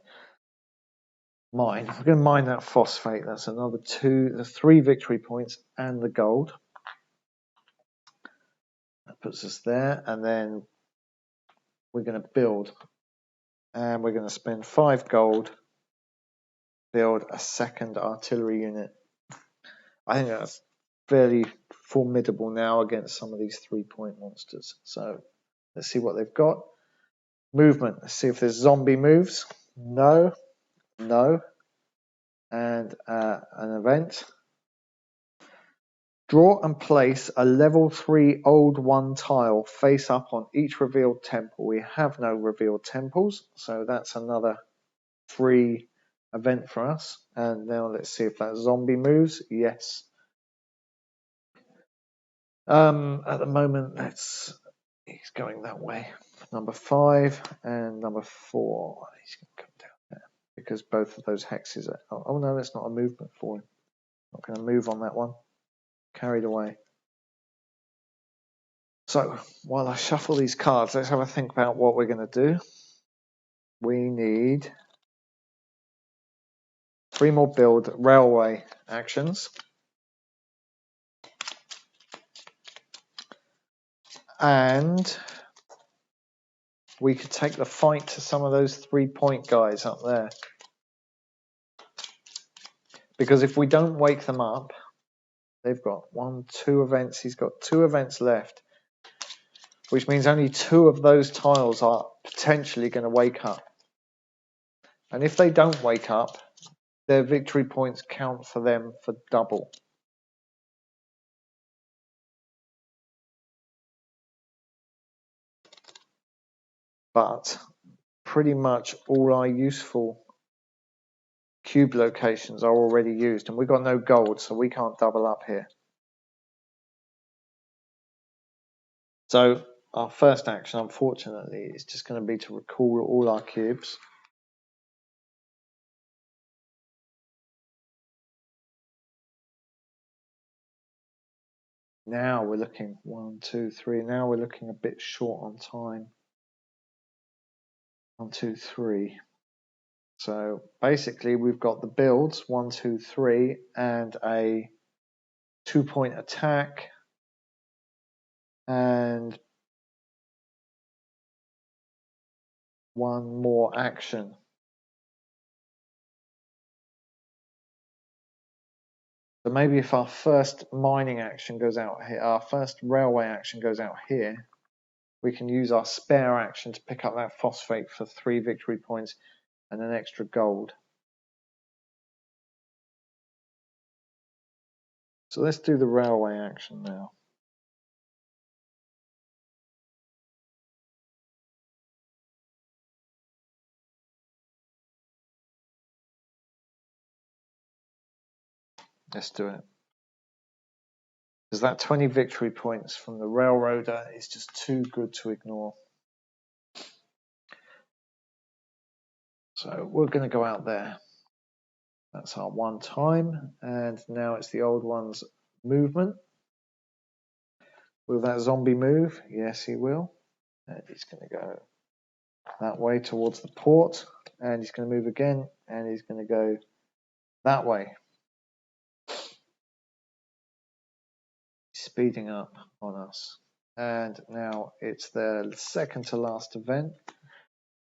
Mine. We're going to mine that phosphate. That's another 3 victory points and the gold. puts us there, and then we're going to build, and we're going to spend 5 gold, build a second artillery unit. I think that's fairly formidable now against some of these 3-point monsters. So let's see what they've got. Movement. Let's see if there's zombie moves. No. No. And an event. Draw and place a level 3 old 1 tile face up on each revealed temple. We have no revealed temples, so that's another free event for us. And now let's see if that zombie moves. Yes. At the moment, he's going that way. Number 5 and number 4. He's going to come down there because both of those hexes are. Oh no, that's not a movement for him. Not going to move on that one. Carried away. So while I shuffle these cards, let's have a think about what we're going to do. We need 3 more build railway actions. And we could take the fight to some of those 3-point guys up there. Because if we don't wake them up, they've got 1, 2 events. He's got 2 events left, which means only 2 of those tiles are potentially going to wake up. And if they don't wake up, their victory points count for them for double. But pretty much all our useful cube locations are already used, and we've got no gold, so we can't double up here. So our first action, unfortunately, is just going to be to recall all our cubes. Now we're looking 1, 2, 3. Now we're looking a bit short on time. 1, 2, 3. So basically we've got the builds 1, 2, 3 and a 2-point attack and 1 more action. So maybe if our first mining action goes out here, our first railway action goes out here, we can use our spare action to pick up that phosphate for 3 victory points and an extra gold. So let's do the railway action now. Let's do it. Because that 20 victory points from the railroader is just too good to ignore. So we're going to go out there. That's our 1 time. And now it's the old one's movement. Will that zombie move? Yes, he will. And he's going to go that way towards the port. And he's going to move again. And he's going to go that way. Speeding up on us. And now it's the second to last event.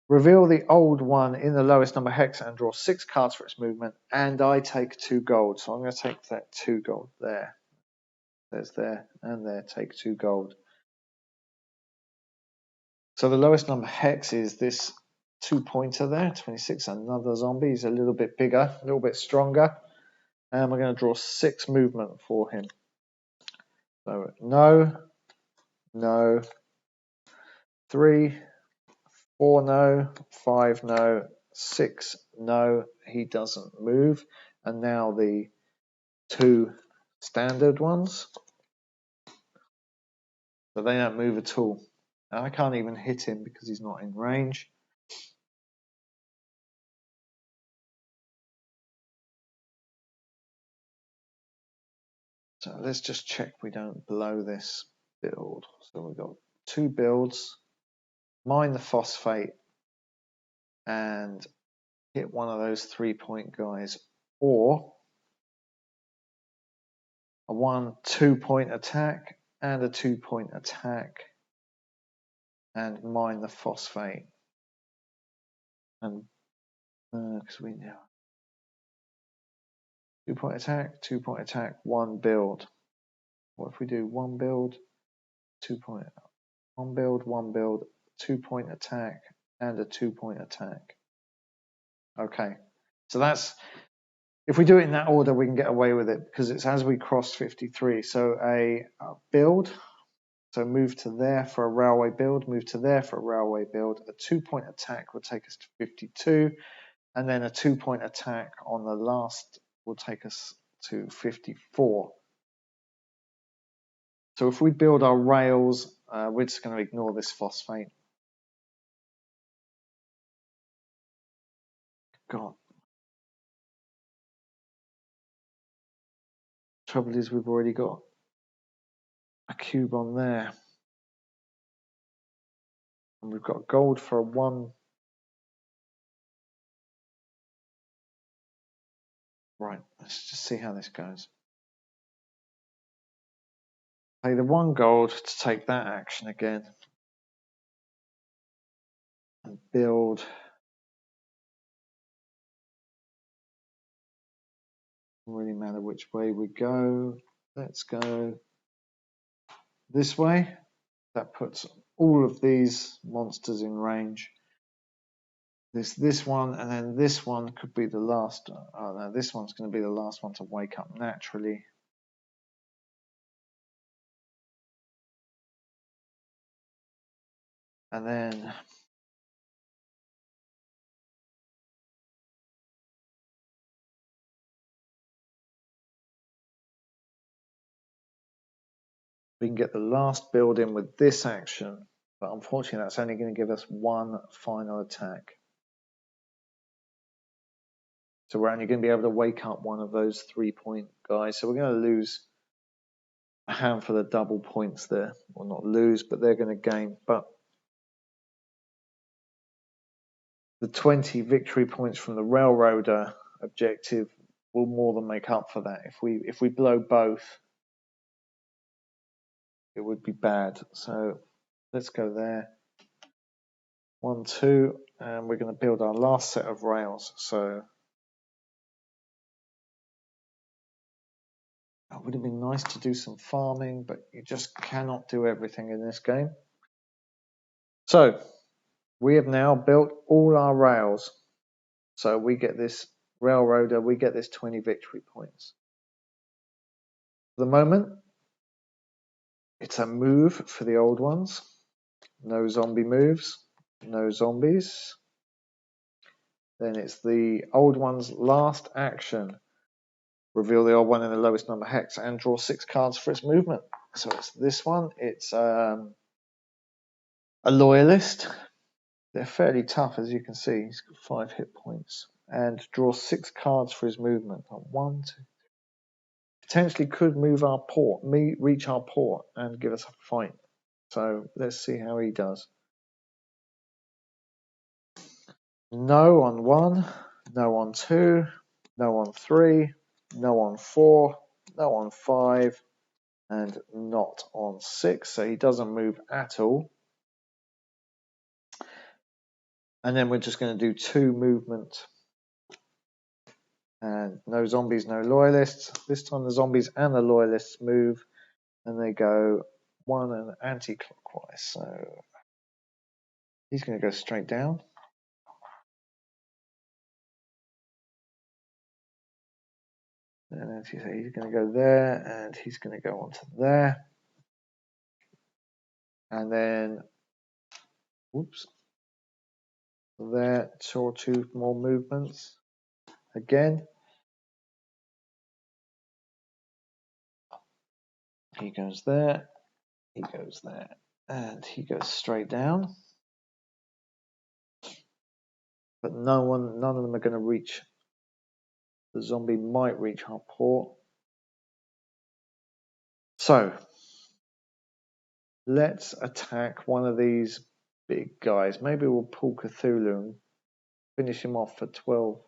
Reveal the old one in the lowest number hex and draw 6 cards for its movement. And I take 2 gold. So I'm going to take that 2 gold there. There's there and there. Take 2 gold. So the lowest number hex is this 2-pointer there. 26. Another zombie. He's a little bit bigger, a little bit stronger. And we're going to draw 6 movement for him. So no, no, 3, 4 no, 5 no, 6 no, he doesn't move. And now the 2 standard ones. So they don't move at all. And I can't even hit him because he's not in range. So let's just check we don't blow this build. So we've got 2 builds, mine the phosphate, and hit one of those 3-point guys, or a 1 2-point attack and a 2-point attack, and mine the phosphate. And because we know 2-point attack, 2-point attack, 1 build. What if we do 1 build, 2-point, 1 build, 1 build, 2-point attack, and a 2-point attack? Okay, so that's, if we do it in that order, we can get away with it because it's as we cross 53. So a build, so move to there for a railway build, move to there for a railway build. A 2-point attack will take us to 52, and then a 2-point attack on the last will take us to 54. So if we build our rails, we're just going to ignore this phosphate. God. Trouble is we've already got a cube on there. And we've got gold for a 1. Right, let's just see how this goes. Pay the 1 gold to take that action again. And build. Doesn't really matter which way we go. Let's go this way. That puts all of these monsters in range. This one, and then this one could be the last. Oh no, this one's going to be the last one to wake up naturally. And then we can get the last build in with this action, but unfortunately that's only going to give us 1 final attack. So we're only going to be able to wake up one of those 3-point guys. So we're going to lose a handful of double points there. Well, not lose, but they're going to gain. But the 20 victory points from the railroader objective will more than make up for that. If we blow both, it would be bad. So let's go there. 1, 2, and we're going to build our last set of rails. So it would have been nice to do some farming, but you just cannot do everything in this game. So we have now built all our rails. So we get this railroader, we get this 20 victory points. For the moment, it's a move for the old ones. No zombie moves, no zombies. Then it's the old one's last action. Reveal the old one in the lowest number hex and draw 6 cards for its movement. So it's this one. It's a loyalist. They're fairly tough, as you can see. He's got 5 hit points. And draw 6 cards for his movement. 1, 2. Potentially could move our port, reach our port, and give us a fight. So let's see how he does. No on 1, no on 2, no on 3, no on 4, no on 5, and not on 6. So he doesn't move at all. And then we're just going to do 2 movement. And no zombies, no loyalists. This time the zombies and the loyalists move, and they go 1 and anti-clockwise. So he's going to go straight down. And as you say, he's going to go there, and he's going to go onto there. And then, whoops, there, 2 more movements. Again, he goes there, he goes there, and he goes straight down. But none of them are going to reach. The zombie might reach our port. So let's attack one of these big guys. Maybe we'll pull Cthulhu and finish him off for 12.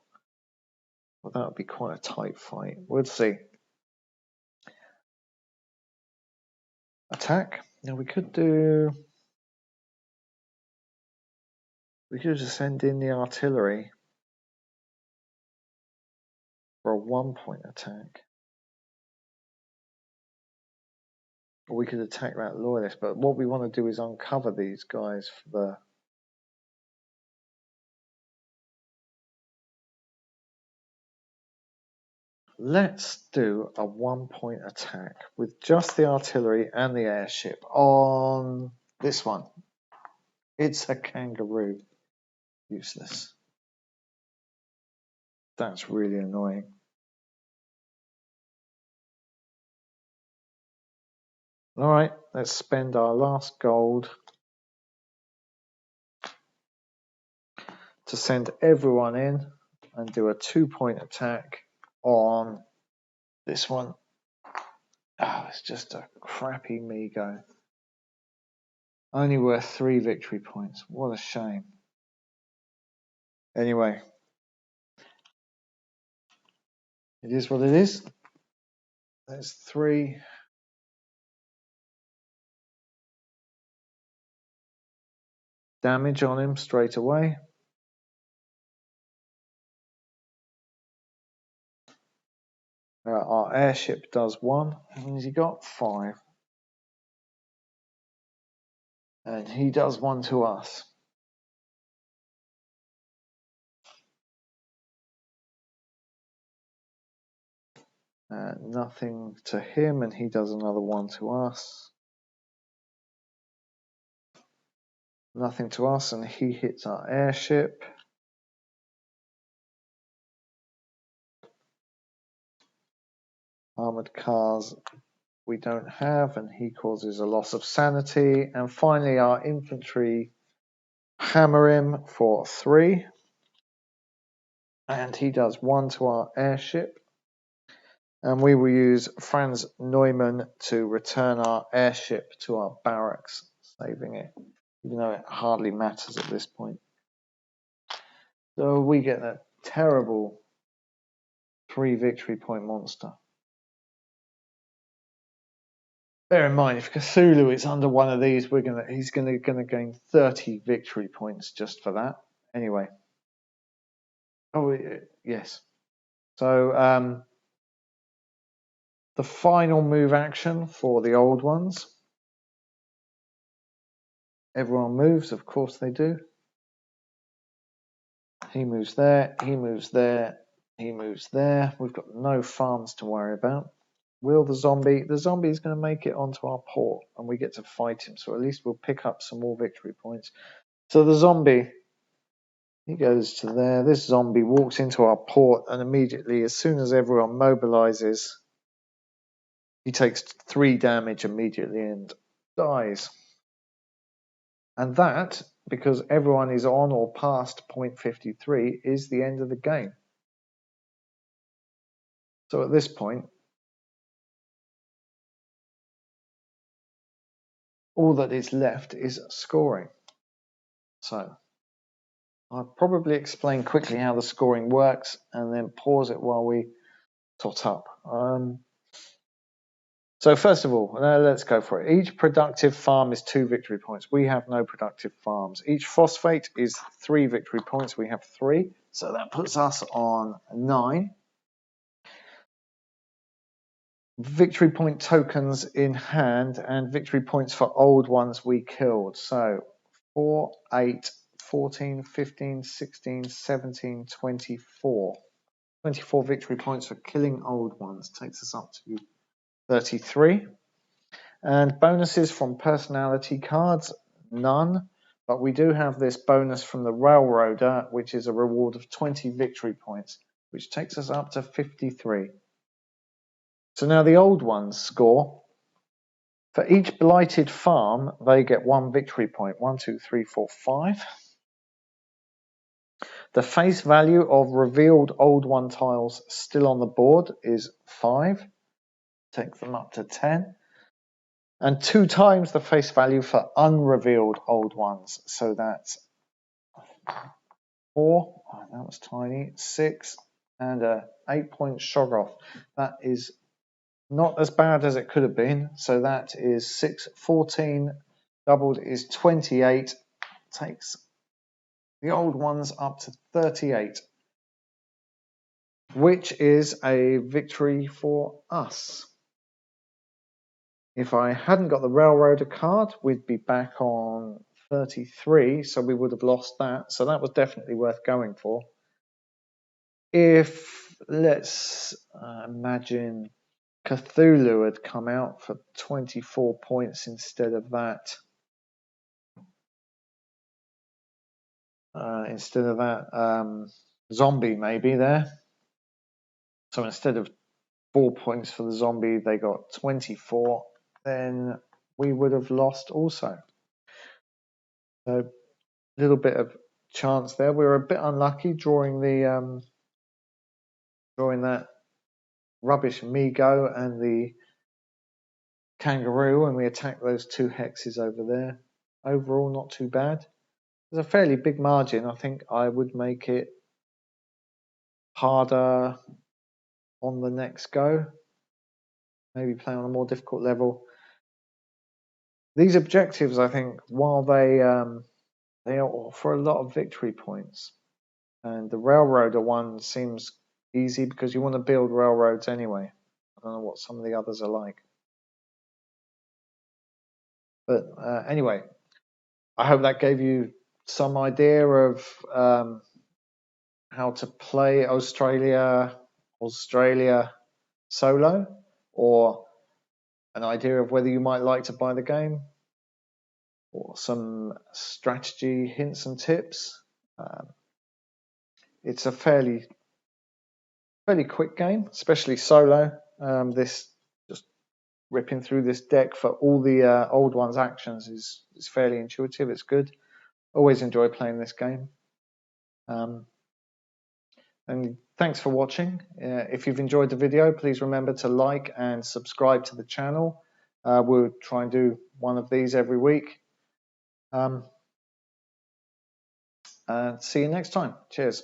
Well, that would be quite a tight fight. We'll see. attack. Now we could just send in the artillery for a 1-point attack. Or we could attack that loyalist, but what we want to do is uncover these guys for the... Let's do a 1-point attack with just the artillery and the airship on this one. It's a kangaroo. Useless. That's really annoying. Alright, let's spend our last gold to send everyone in and do a 2-point attack on this one. Oh, it's just a crappy Migo. Only worth 3 victory points. What a shame. Anyway, it is what it is. There's 3. Damage on him straight away. Our airship does 1. How many has he got? 5. And he does 1 to us. Nothing to him, and he does another 1 to us. Nothing to us, and he hits our airship. Armoured cars we don't have, and he causes a loss of sanity. And finally, our infantry hammer him for 3. And he does 1 to our airship. And we will use Franz Neumann to return our airship to our barracks, saving it, even though it hardly matters at this point. So we get that terrible 3 victory point monster. Bear in mind, if Cthulhu is under one of these, he's gonna gain 30 victory points just for that. Anyway. Oh yes. So the final move action for the old ones. Everyone moves, of course they do. He moves there, he moves there, he moves there. We've got no farms to worry about. Will the zombie is going to make it onto our port, and we get to fight him, so at least we'll pick up some more victory points. So the zombie, he goes to there. This zombie walks into our port, and immediately, as soon as everyone mobilizes, he takes 3 damage immediately and dies. And that, because everyone is on or past point 53, is the end of the game. So at this point, all that is left is scoring. So I'll probably explain quickly how the scoring works and then pause it while we tot up. So first of all, let's go for it. Each productive farm is 2 victory points. We have no productive farms. Each phosphate is 3 victory points. We have 3. So that puts us on 9. Victory point tokens in hand and victory points for old ones we killed. So 4, 8, 14, 15, 16, 17, 24. 24 victory points for killing old ones. Takes us up to 33. And bonuses from personality cards, none. But we do have this bonus from the Railroader, which is a reward of 20 victory points, which takes us up to 53. So now the old ones score. For each blighted farm, they get 1 victory point. 1, 2, 3, 4, 5. The face value of revealed old one tiles still on the board is 5. Take them up to 10. And 2 times the face value for unrevealed old ones. So that's 4. Oh, that was tiny. 6 and a 8-point Shoggoth. That is Not as bad as it could have been. So that is 6, 14, doubled is 28. Takes the old ones up to 38, which is a victory for us. If I hadn't got the Railroader card, we'd be back on 33, so we would have lost that. So that was definitely worth going for. If, let's imagine, Cthulhu had come out for 24 points instead of that. Zombie maybe there. So instead of 4 points for the zombie, they got 24. Then we would have lost also. So a little bit of chance there. We were a bit unlucky drawing that rubbish Migo and the kangaroo, and we attacked those 2 hexes over there. Overall, not too bad. There's a fairly big margin. I think I would make it harder on the next go. Maybe play on a more difficult level. These objectives, I think, while they offer a lot of victory points, and the Railroader one seems easy because you want to build railroads anyway. I don't know what some of the others are like. But anyway, I hope that gave you some idea of how to play AuZtralia solo, or an idea of whether you might like to buy the game, or some strategy hints and tips. It's a fairly quick game, especially solo. This just ripping through this deck for all the old ones' actions is fairly intuitive. It's good. Always enjoy playing this game. And thanks for watching. If you've enjoyed the video, please remember to like and subscribe to the channel. We'll try and do one of these every week. See you next time. Cheers.